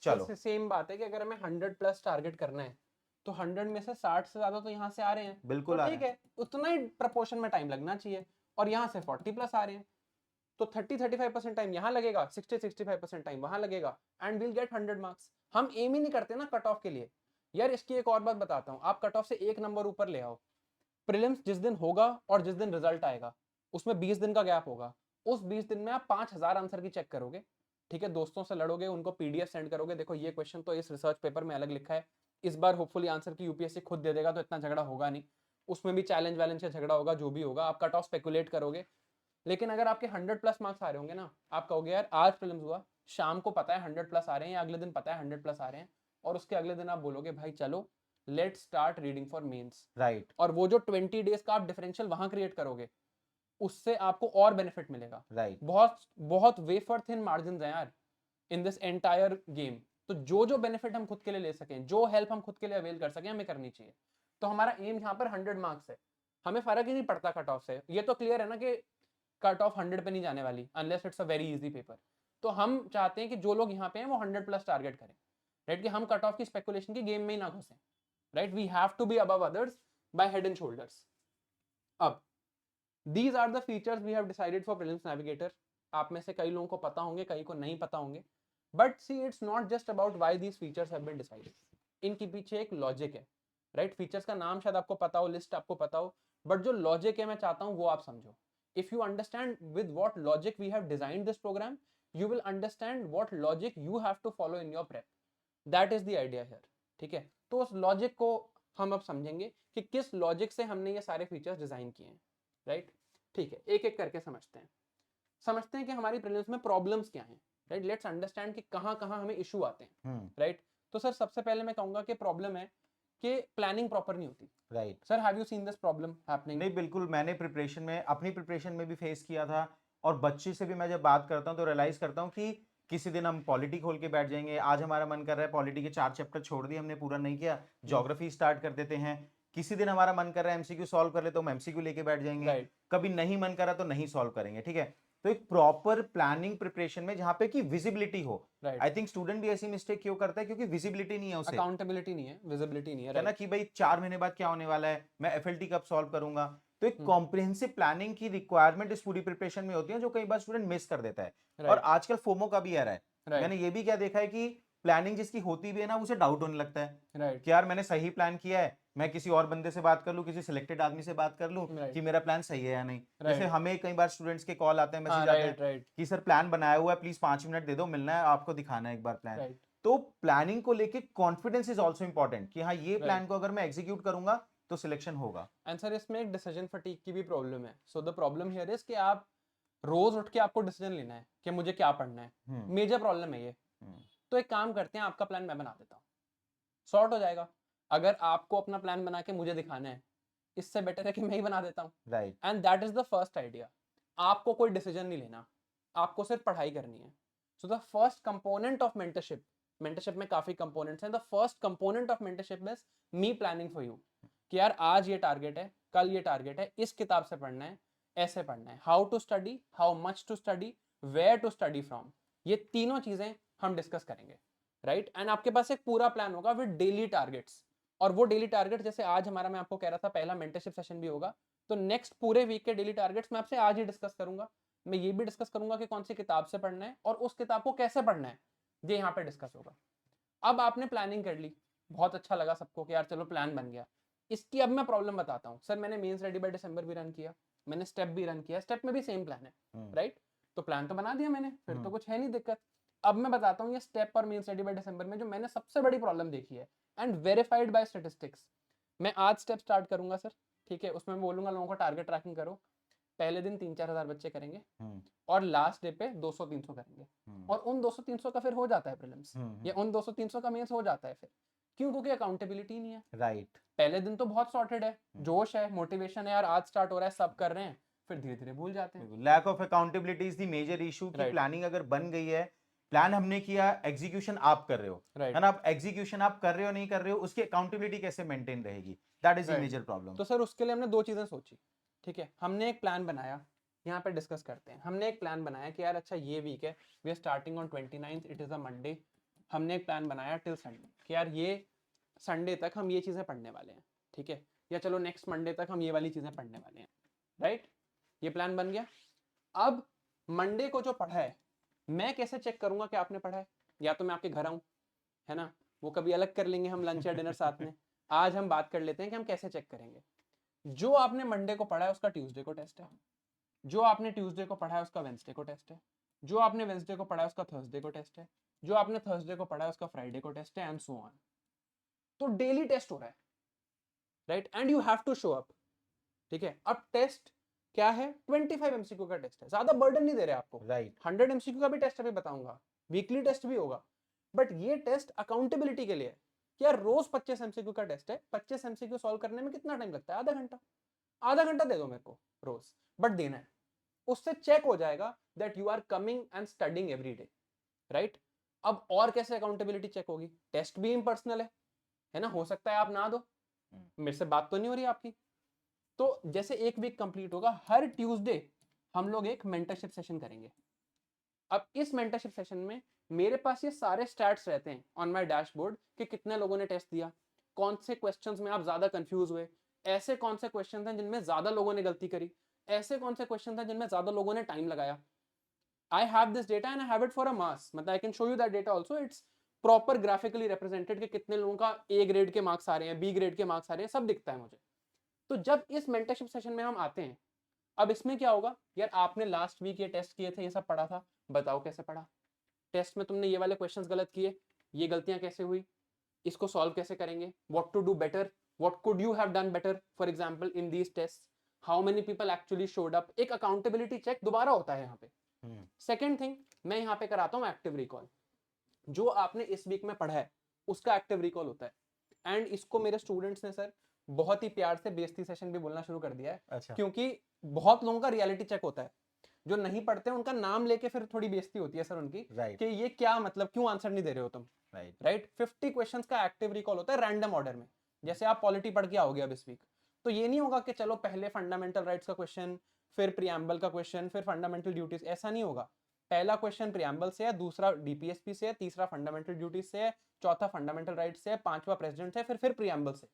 चलो सेम बात है कि अगर हमें 100+ टारगेट करना है तो 100 में से 60 से ज्यादा तो यहाँ से आ रहे हैं, बिल्कुल तो आ ठीक रहे है, उतना ही प्रपोर्शन में टाइम लगना चाहिए, और यहाँ से 40+ आ रहे हैं तो 30-35% टाइम यहाँ लगेगा, 60-65% टाइम वहां लगेगा, एंड विल गेट 100 मार्क्स। हम एम ही नहीं करते ना कट ऑफ के लिए यार। इसकी एक और बात बताता हूँ, आप कट ऑफ से 1 नंबर ऊपर ले आओ, प्रीलिम्स जिस दिन होगा और जिस दिन रिजल्ट आएगा उसमें 20 दिन का गैप होगा, उस 20 दिन में आप 5000 आंसर की चेक करोगे, ठीक है, दोस्तों से लड़ोगे, उनको पीडीएफ सेंड करोगे, देखो ये क्वेश्चन तो इस रिसर्च पेपर में अलग लिखा है, इस बार होपफुली आंसर की यूपीएससी खुद दे देगा तो इतना झगड़ा होगा नहीं, उसमें भी चैलेंज वैलेंज का झगड़ा होगा, जो भी होगा आप कट ऑफ स्पेकुलेट करोगे। लेकिन अगर आपके 100+ मार्क्स आ रहे होंगे ना, आप कहोगे यार आज प्रीलिम्स हुआ, शाम को पता है 100+ आ रहे हैं, या अगले दिन पता है 100+ आ रहे हैं, और उसके अगले दिन आप बोलोगे भाई चलो let's start reading for mains, right और वो जो 20 डेज का आप डिफरेंशियल वहां क्रिएट करोगे, उससे आपको और बेनिफिट मिलेगा। राइट बहुत बहुत वेफर थिन मार्जिन है यार इन दिस एंटायर गेम, तो जो जो बेनिफिट हम खुद के लिए ले सकें, जो हेल्प हम खुद के लिए अवेल कर सकें, हमें करनी चाहिए। तो हमारा एम यहाँ पर 100 मार्क्स है, हमें फर्क ही नहीं पड़ता कट ऑफ से, ये तो क्लियर है ना कि कट ऑफ 100 पे नहीं जाने वाली unless it's a very easy paper. तो हम चाहते हैं कि जो लोग यहाँ पे हैं वो 100+ टारगेट करें, राइट, कि हम कट ऑफ की स्पेकुलेशन की गेम में ही ना घुसें, right, we have to be above others by head and shoulders. अब these are the features we have decided for prelims navigator। आप में से कई लोगों को पता होंगे, कई को नहीं पता होंगे, but see it's not just about why these features have been decided, इनके पीछे एक लॉजिक है, राइट। फीचर्स का नाम शायद आपको पता हो, लिस्ट आपको पता हो, बट जो लॉजिक है मैं चाहता हूं वो आप समझो। If you understand with what logic we have designed this program, you will understand what logic you have to follow in your prep, that is the idea here, ठीक है। तो उस लॉजिक को हम अब समझेंगे कि किस लॉजिक से हमने ये सारे फीचर्स डिजाइन किए हैं, राइट, ठीक है। एक एक करके समझते हैं कि हमारी प्रीलिम्स में प्रॉब्लम्स क्या हैं, राइट, लेट्स अंडरस्टैंड कि कहाँ कहाँ हमें इशू आते हैं, राइट। तो सर सबसे पहले मैं कहूंगा कि प्रॉब्लम है कि प्लानिंग प्रॉपर नहीं होती, right. Sir have you seen this problem happening? नहीं बिल्कुल, मैंने प्रिपरेशन में, अपनी प्रिपरेशन में भी फेस किया था, और बच्चे से भी मैं जब बात करता हूँ तो रियलाइज करता हूँ कि किसी दिन हम पॉलिटी खोल के बैठ जाएंगे, आज हमारा मन कर रहा है पॉलिटी के 4 चैप्टर छोड़ दिए हमने, पूरा नहीं किया, ज्योग्राफी स्टार्ट कर देते हैं। किसी दिन हमारा मन कर रहा है एमसीक्यू सॉल्व कर ले तो हम एमसीक्यू लेके बैठ जाएंगे, राइट, कभी नहीं मन करा तो नहीं सॉल्व करेंगे, ठीक है। तो एक प्रॉपर प्लानिंग प्रिपरेशन में जहां पे कि विजिबिलिटी हो। राइट, आई थिंक स्टूडेंट भी ऐसी मिस्टेक क्यों करता है, क्योंकि विजिबिलिटी नहीं है उसे, अकाउंटेबिलिटी नहीं है, विजिबिलिटी नहीं है, है ना, राइट, कि भाई 4 महीने बाद क्या होने वाला है, मैं एफएलटी कब सॉल्व करूंगा। तो एक हम्म, कॉम्प्रिहेंसिव प्लानिंग की रिक्वायरमेंट इस पूरी प्रिपरेशन में होती है, जो कई बार स्टूडेंट मिस कर देता है। और राइट, आजकल फोमो का भी आ रहा है। राइट, मैंने ये भी क्या देखा है कि प्लानिंग जिसकी होती भी है ना, उसे डाउट होने लगता है राइट, कि यार मैंने सही प्लान किया है, मैं किसी और बंदे से बात कर लूं, किसी सिलेक्टेड आदमी से बात कर लूं राइट, कि मेरा प्लान सही है या नहीं। जैसे राइट, हमें कई बार स्टूडेंट्स के कॉल आते हैं, हाँ, मैसेज आते हैं राइट, राइट, कि सर प्लान बनाया हुआ है, प्लीज 5 मिनट दे दो, मिलना है आपको, दिखाना है एक बार प्लान। राइट, तो प्लानिंग को लेके कॉन्फिडेंस इज ऑल्सो इंपॉर्टेंट कि हाँ ये राइट। प्लान को अगर मैं एग्जीक्यूट करूंगा तो सिलेक्शन होगा। एंड सर इसमें एक डिसीजन फटीग की भी प्रॉब्लम है। So the problem here is कि आप रोज उठ के आपको डिसीजन लेना है कि मुझे क्या पढ़ना है। हम्म मेजर प्रॉब्लम है ये। हम्म तो एक काम करते हैं, आपका प्लान मैं बना देता हूँ, सॉर्ट हो जाएगा। अगर आपको अपना प्लान बना के मुझे दिखाना है, इससे बेटर है कि मैं ही बना देता हूँ। Right and that is the first idea. आपको कोई डिसीजन नहीं लेना, आपको सिर्फ पढ़ाई करनी है। So the first component of mentorship, mentorship में काफी कंपोनेंट्स हैं, the first component of mentorship is me planning for you. कि यार आज ये टारगेट है, कल ये टारगेट है, इस किताब से पढ़ना है, ऐसे पढ़ना है, how to study, how much to study, where to study from. ये तीनों चीजें हम डिस्कस करेंगे, राइट। एंड आपके पास एक पूरा प्लान होगा विद डेली टारगेट्स। और वो डेली टारगेट जैसे आज हमारा, मैं आपको कह रहा था, पहला मेंटरशिप सेशन भी होगा, तो नेक्स्ट पूरे वीक के डेली टारगेट्स मैं आपसे आज ही डिस्कस करूंगा। मैं ये भी डिस्कस करूंगा कि कौन सी किताब से पढ़ना है और उस किताब को कैसे पढ़ना है, ये यहाँ पे डिस्कस होगा। अब आपने प्लानिंग कर ली, बहुत अच्छा लगा सबको कि यार चलो प्लान बन गया। इसकी अब मैं प्रॉब्लम बताता हूँ। सर मैंने मेंस रेडी बाय दिसंबर भी रन किया, मैंने स्टेप भी रन किया, स्टेप में भी सेम प्लान है, राइट। तो प्लान तो बना दिया मैंने, फिर तो कुछ है नहीं दिक्कत। अब मैं बताता हूँ ये स्टेप और मेंस रेडी बाय दिसंबर में जो मैंने सबसे बड़ी प्रॉब्लम देखी है, एंड वेरीफाइड बाय स्टेटिस्टिक्स। मैं आज स्टेप स्टार्ट करूंगा सर, ठीक है। उसमें मैं बोलूंगा लोगों को टारगेट ट्रैकिंग करो। पहले दिन 3-4 हज़ार बच्चे करेंगे और लास्ट डे पे 200-300 करेंगे। और उन 200-300 का फिर हो जाता है प्रीलिम्स, या उन 200-300 का मेंस हो जाता है फिर। क्यों? क्योंकि अकाउंटेबिलिटी नहीं है। राइट। पहले दिन तो बहुत सॉर्टेड है, जोश है, मोटिवेशन है, यार आज स्टार्ट हो रहा है, सब कर रहे हैं, फिर धीरे धीरे भूल जाते हैं। Lack of accountability is the major issue कि राइट, प्लानिंग अगर बन गई है, प्लान हमने किया, एग्जीक्यूशन आप कर रहे हो, है राइट, ना, आप एग्जीक्यूशन आप कर रहे हो नहीं कर रहे हो, उसकी अकाउंटेबिलिटी कैसे मेंटेन रहेगी, that is the right. Major problem. तो सर उसके लिए हमने दो चीजें सोची, ठीक है। हमने एक प्लान बनाया, यहाँ पे डिस्कस करते हैं। हमने एक प्लान बनाया कि यार अच्छा ये वीक है, we are starting on 29th, it is a Monday. हमने एक प्लान बनाया टिल संडे कि यार ये संडे तक हम ये चीजें पढ़ने वाले हैं, ठीक है। या चलो नेक्स्ट मंडे तक हम ये वाली चीजें पढ़ने वाले हैं, राइट। ये प्लान बन गया। अब मंडे को जो पढ़ा है, मैं कैसे चेक करूंगा कि आपने पढ़ा है? या तो मैं आपके घर आऊं, है ना, वो कभी अलग कर लेंगे हम, लंच या डिनर साथ में। आज हम बात कर लेते हैं कि हम कैसे चेक करेंगे। जो आपने मंडे को पढ़ा है उसका ट्यूसडे को टेस्ट है, जो आपने ट्यूसडे को पढ़ा है उसका वेंसडे को टेस्ट है, जो आपने वेंसडे को पढ़ा है उसका थर्सडे को टेस्ट है, जो आपने थर्सडे को पढ़ा है उसका फ्राइडे को टेस्ट है, एंड सो ऑन। तो डेली टेस्ट हो रहा है, right, and you have to show up, ठीक है। अब टेस्ट क्या है? 25 एमसीक्यू का टेस्ट है, ज्यादा बर्डन नहीं दे रहे आपको। राइट 100 एमसीक्यू का भी टेस्ट अभी बताऊंगा, वीकली टेस्ट भी होगा। बट ये टेस्ट अकाउंटेबिलिटी के लिए है कि यार रोज 25 एमसीक्यू का टेस्ट है, 25 एमसीक्यू सॉल्व करने में कितना टाइम लगता है? आधा घंटा। आधा घंटा दे दो मेरे को रोज, बट देना है। उससे चेक हो जाएगा that you are coming and studying every day, right. अब और कैसे अकाउंटेबिलिटी चेक होगी? टेस्ट भी इम्पर्सनल है ना, हो सकता है आप ना दो, मेरे से बात तो नहीं हो रही आपकी। तो जैसे एक वीक कंप्लीट होगा, हर ट्यूसडे हम लोग एक मेंटरशिप सेशन करेंगे। अब इस मेंटरशिप सेशन में मेरे पास ये सारे स्टैट्स रहते हैं ऑन माय डैशबोर्ड कि कितने लोगों ने टेस्ट दिया, कौन से क्वेश्चंस में आप ज्यादा कंफ्यूज हुए, ऐसे कौन से क्वेश्चंस हैं जिनमें ज्यादा लोगों ने गलती करी, ऐसे कौन से क्वेश्चंस हैं जिनमें ज्यादा लोगों ने टाइम लगाया। I have this data and I have it for a mass, मतलब I can show you that data also. It's proper graphically represented कि कितने लोगों का ए ग्रेड के मार्क्स आ रहे हैं, बी ग्रेड के मार्क्स आ रहे हैं, सब दिखता है मुझे। तो जब इस मेंटरशिप सेशन में हम आते हैं, अब इसमें क्या होगा? यार आपने लास्ट वीक ये टेस्ट किए थे, ये सब पढ़ा था, बताओ कैसे पढ़ा। टेस्ट में तुमने ये वाले क्वेश्चंस गलत किए, ये गलतियां कैसे हुई, इसको सॉल्व कैसे करेंगे, what to do better, what could you have done better for example in these test, how many people actually showed up. एक अकाउंटेबिलिटी चेक दोबारा होता है यहाँ पे। सेकेंड थिंग, मैं यहाँ पे कराता हूँ एक्टिव रिकॉल। जो आपने इस वीक में पढ़ा है उसका एक्टिव रिकॉल होता है। एंड इसको मेरे स्टूडेंट्स ने सर बहुत ही प्यार से बेइज्जती सेशन भी बोलना शुरू कर दिया है। अच्छा क्योंकि बहुत लोगों का रियलिटी चेक होता है, जो नहीं पढ़ते उनका नाम लेके फिर थोड़ी बेइज्जती होती है सर उनकी, राइट कि ये क्या मतलब, क्यों आंसर नहीं दे रहे हो तुम, राइट राइट। 50 क्वेश्चंस का एक्टिव रिकॉल होता है रैंडम ऑर्डर में। जैसे आप पॉलिटी पढ़ के आओगे अब इस वीक, तो ये नहीं होगा कि चलो पहले फंडामेंटल राइट्स का क्वेश्चन, फिर प्रियम्बल का क्वेश्चन, फिर फंडामेंटल ड्यूटीज, ऐसा नहीं होगा। पहला क्वेश्चन प्रियम्बल से है, दूसरा डीपीएसपी से है, तीसरा फंडामेंटल ड्यूटीज से है, चौथा फंडामेंटल राइट से है, पांचवा प्रेसिडेंट से है, फिर प्रियम्बल से।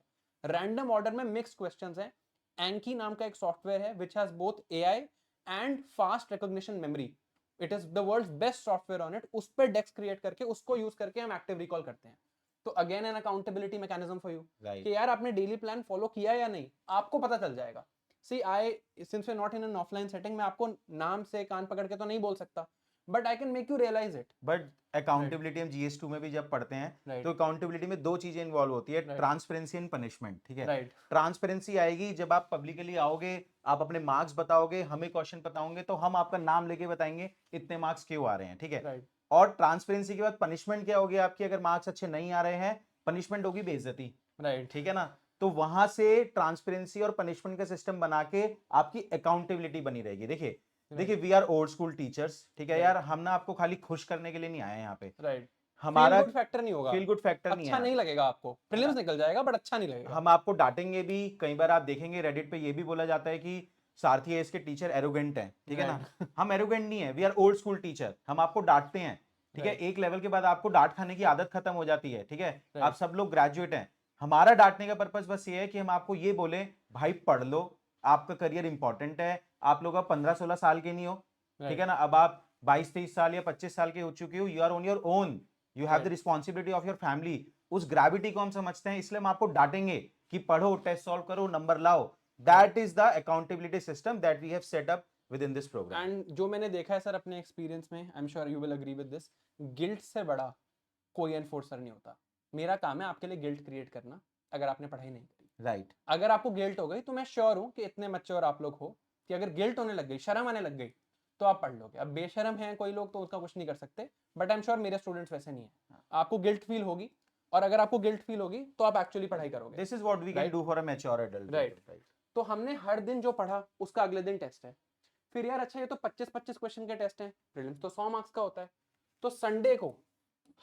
रैंडम ऑर्डर में मिक्स क्वेश्चंस हैं। एंकी नाम का एक सॉफ्टवेयर है which has both AI and fast recognition memory. It is the world's best software on it. उस पर डेक्स क्रिएट करके उसको यूज करके हम एक्टिव रिकॉल करते हैं। तो again an accountability mechanism for you कि यार आपने डेली प्लान फॉलो किया या नहीं, आपको पता चल जाएगा। See I since we not in an offline setting, मैं आपको नाम से कान पकड़ के तो नहीं बोल सकता, but I can make you realize it. But accountability हम GS2 में भी जब पढ़ते हैं Right. तो अकाउंटेबिलिटी में दो चीजें इन्वॉल्व होती है, Right. Transparency and punishment. ठीक है, राइट ट्रांसपेरेंसी आएगी जब आप पब्लिकली आओगे, आप अपने मार्क्स बताओगे, हमें क्वेश्चन बताओगे तो हम आपका नाम लेके बताएंगे इतने मार्क्स क्यों आ रहे हैं। ठीक है, राइट और ट्रांसपेरेंसी के बाद पनिशमेंट क्या होगी आपकी, अगर मार्क्स अच्छे नहीं आ रहे हैं पनिशमेंट होगी बेइज्जती। राइट ठीक है ना, तो वहां से ट्रांसपेरेंसी और पनिशमेंट का सिस्टम बना के आपकी अकाउंटेबिलिटी बनी रहेगी। देखिए देखिए, we are old school teachers. ठीक है Right. यार, हम ना आपको खाली खुश करने के लिए नहीं आए हैं यहाँ पे। राइट हमारा फील गुड फैक्टर नहीं होगा, फील गुड फैक्टर नहीं अच्छा है, नहीं लगेगा आपको, प्रीलिम्स निकल जाएगा बट अच्छा नहीं लगेगा। हम आपको डांटेंगे भी। कई बार आप देखेंगे रेडिट पे ये भी बोला जाता है कि सारथी एस के टीचर एरोगेंट हैं। ठीक है ना, हम एरोगेंट नहीं है, we are old school teacher. हम आपको डांटते हैं। ठीक है, Right. एक लेवल के बाद आपको डांट खाने की आदत खत्म हो जाती है। ठीक है, Right. आप सब लोग ग्रेजुएट हैं। हमारा डांटने का पर्पस बस ये है कि हम आपको ये बोले भाई पढ़ लो, आपका करियर इंपॉर्टेंट है। आप लोग अब 15-16 साल के नहीं हो। ठीक है ना, अब आप 22-23 साल या 25 साल के हो चुके हो। You are on your own, you have the Right. Responsibility of your family. उस ग्रेविटी को हम समझते हैं, इसलिए हम आपको डांटेंगे कि पढ़ो, टेस्ट सॉल्व करो, नंबर लाओ। That is the accountability system that we have set up within this program. And जो मैंने देखा है सर अपने एक्सपीरियंस में, I am sure you will agree with this, guilt से बड़ा कोई एनफोर्सर नहीं होता। मेरा काम है आपके लिए गिल्ट क्रिएट करना अगर आपने पढ़ाई नहीं करी। राइट, अगर आपको गिल्ट हो गई तो मैं श्योर हूं कि इतने मैच्योर आप लोग हो कि अगर गिल्ट होने लग गई, शर्म आने लग गई, तो आप पढ़ लोगे। अब बेशरम हैं कोई लोग तो उसका कुछ नहीं कर सकते, बट आई एम श्योर मेरे स्टूडेंट्स वैसे नहीं है। आपको गिल्ट फील होगी, और अगर आपको गिल्ट फील होगी तो आप एक्चुअली पढ़ाई करोगे। This is what we can Right. Do for a mature adult. Right. तो हमने हर दिन जो पढ़ा उसका अगले दिन टेस्ट है। फिर यार अच्छा, ये तो 25-25 क्वेश्चन के टेस्ट हैं, प्रीलिम्स तो 100 मार्क्स का होता है, तो संडे को,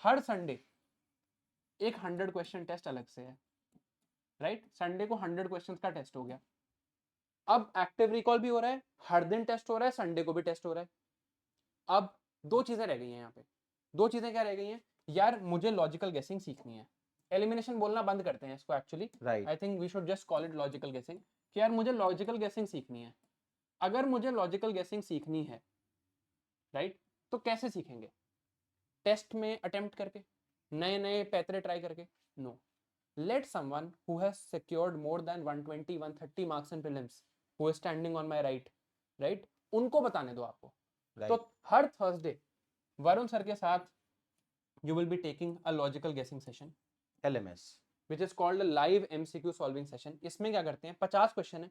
हर संडे एक 100 क्वेश्चन टेस्ट अलग से है। राइट, संडे को 100 क्वेश्चन का टेस्ट हो गया। अब एक्टिव रिकॉल भी हो रहा है, हर दिन टेस्ट हो रहा है, संडे को भी टेस्ट हो रहा है। अब दो चीजें रह गई हैं यहाँ पे। दो चीजें क्या रह गई हैं यार, मुझे लॉजिकल गेसिंग सीखनी है। एलिमिनेशन बोलना बंद करते हैं इसको, actually right, I think we should just call it logical guessing, कि यार मुझे लॉजिकल गेसिंग सीखनी है। अगर मुझे लॉजिकल गेसिंग सीखनी है, राइट, तो कैसे सीखेंगे? टेस्ट में अटेम्प्ट करके, नए नए पैतरे ट्राई करके? No, let someone who has secured more than 120-130 marks in prelims, who is standing on my right, उनको बताने दो आपको। राइट, तो हर थर्सडे वरुण सर के साथ you will be taking a logical guessing session LMS, which is called a live MCQ solving session। इसमें क्या करते हैं, 50 क्वेश्चन है,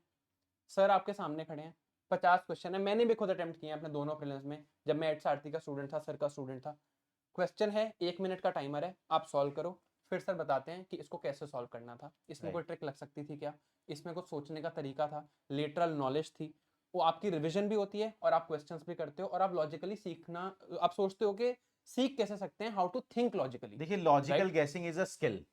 सर आपके सामने खड़े हैं, 50 क्वेश्चन है। मैंने भी खुद अटेम्प्ट किए हैं अपने दोनों प्रीलिम्स में, जब मैं एट सारथी का स्टूडेंट था, सर का स्टूडेंट था। क्वेश्चन है, 1 मिनट का टाइमर है, आप सॉल्व करो। फिर सर बताते हैं कि इसको कैसे सॉल्व करना था, इसमें कोई ट्रिक लग सकती थी क्या, इसमें कुछ सोचने का तरीका था, लेटरल नॉलेज थी। वो आपकी रिवीजन भी होती है और आप क्वेश्चंस भी करते हो, और आप लॉजिकली सीखना, आप सोचते हो कि सीख कैसे सकते हैं, हाउ टू थिंक लॉजिकली। देखिए लॉजिकल गेसिंग इज अ स्किल,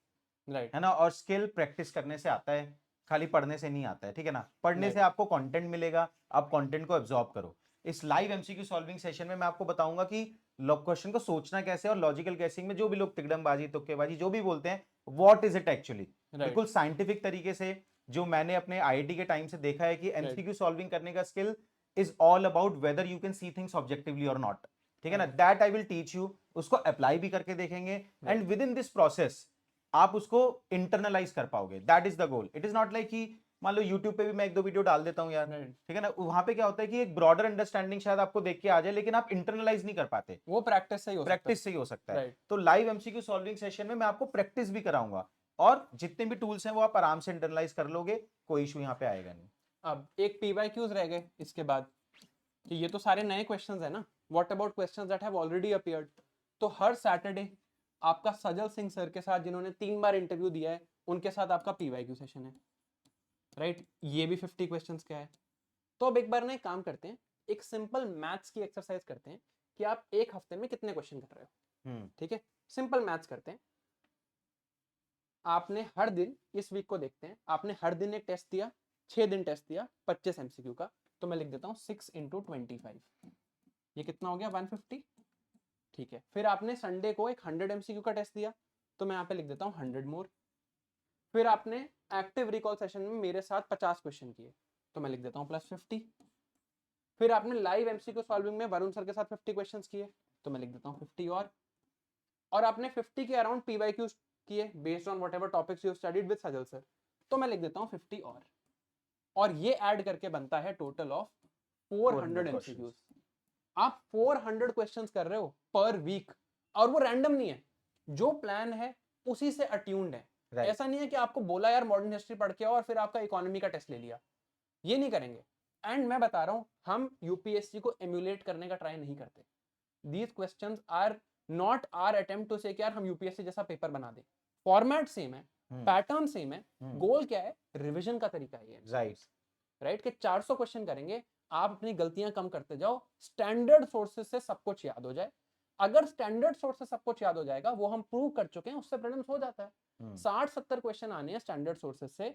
राइट है ना, और स्किल प्रैक्टिस करने से आता है, खाली पढ़ने से नहीं आता है। ठीक है ना, पढ़ने से आपको कंटेंट मिलेगा, आप कंटेंट को एब्जॉर्ब करो। इस लाइव एमसीक्यू सॉल्विंग सेशन में मैं आपको बताऊंगा कि क्वेश्चन को सोचना कैसे, और लॉजिकल गेसिंग में जो भी लोग तिकड़मबाजी, तुक्केबाजी जो भी बोलते हैं, व्हाट इज इट एक्चुअली, बिल्कुल साइंटिफिक तरीके से, जो मैंने अपने आईआईटी के टाइम से देखा है कि एमसीक्यू सॉल्विंग करने का skill is all about whether you can see things objectively और नॉट। ठीक है ना, that I will teach you. उसको अप्लाई भी करके देखेंगे, and with in this process आप उसको इंटरनलाइज कर पाओगे। That is the goal. It is not like कि मान लो यूट्यूब पे भी मैं 1-2 वीडियो डाल देता हूं यार, ठीक है ना, वहां पे क्या होता है कि एक ब्रॉडर अंडरस्टैंडिंग शायद आपको देख के आ जाए, लेकिन आप इंटरनलाइज नहीं कर पाते। वो प्रैक्टिस से ही हो सकता है। प्रैक्टिस से ही हो सकता है। Right. तो लाइव एमसीक्यू सॉल्विंग सेशन में मैं आपको प्रैक्टिस भी कराऊंगा, और जितने भी टूल्स हैं वो आप आराम से इंटरनलाइज कर लोगे, कोई इशू यहाँ पे आएगा नहीं। अब एक पीवाईक्यूज रह गए इसके बाद, कि ये तो सारे नए क्वेश्चंस है ना, what about questions that have already appeared? तो हर सैटरडे आपका सजल सिंह सर के साथ, जिन्होंने 3 बार इंटरव्यू दिया है, उनके साथ आपका पीवाईक्यू सेशन है। राइट, ये भी 50 क्वेश्चंस का है। तो अब एक बार ना एक काम करते हैं, एक सिंपल मैथ्स की एक्सरसाइज करते हैं कि आप एक हफ्ते में कितने क्वेश्चन कर रहे हो। ठीक है, सिंपल मैथ्स करते हैं। आपने हर दिन, इस वीक को देखते हैं, आपने हर दिन एक टेस्ट दिया, 6 दिन टेस्ट दिया, 25 एमसीक्यू का, तो मैं लिख देता हूँ 6 × 25, ये कितना हो गया 150, ठीक है। फिर आपने संडे को एक 100 MCQ का टेस्ट दिया, तो मैं यहाँ पे लिख देता हूँ 100 मोर। फिर आपने एक्टिव रिकॉल सेशन में मेरे साथ 50 क्वेश्चन किए, तो मैं लिख देता हूँ +50। फिर आपने लाइव MCQ सॉल्विंग में वरुण सर के साथ 50 क्वेश्चंस किए, तो मैं लिख देता हूँ 50 और आपने 50 के अराउंड PYQs किए based on whatever topics you studied with Sajal sir, तो मैं लिख देता हूँ 50 और ये ऐड करके बनता है टोटल ऑफ 400 MCQs। आप 400 क्वेश्चंस कर रहे हो पर वीक, और वो रैंडम नहीं है, जो प्लान है उसी से अट्यून्ड है। ऐसा नहीं है कि आपको बोला यार मॉडर्न हिस्ट्री पढ़ के आओ और फिर आपका इकोनॉमी का टेस्ट ले लिया, ये नहीं करेंगे। एंड मैं बता रहा हूं, हम यूपीएससी को एम्यूलेट करने का ट्राई नहीं करते। These questions are not are attempt to say कि यार हम यूपीएससी जैसा पेपर बना दे। फॉर्मेट सेम है, पैटर्न सेम है, गोल क्या है, रिवीजन का तरीका है ये, राइट कि 400 क्वेश्चन करेंगे, आप अपनी गलतियां कम करते जाओ, स्टैंडर्ड सोर्सेज से सब कुछ याद हो जाए। अगर स्टैंडर्ड सोर्स से सब कुछ याद हो जाएगा, वो हम प्रूव कर चुके हैं, उससे प्रीलिम्स हो जाता है। 60-70 क्वेश्चन आने हैं स्टैंडर्ड सोर्सेज से,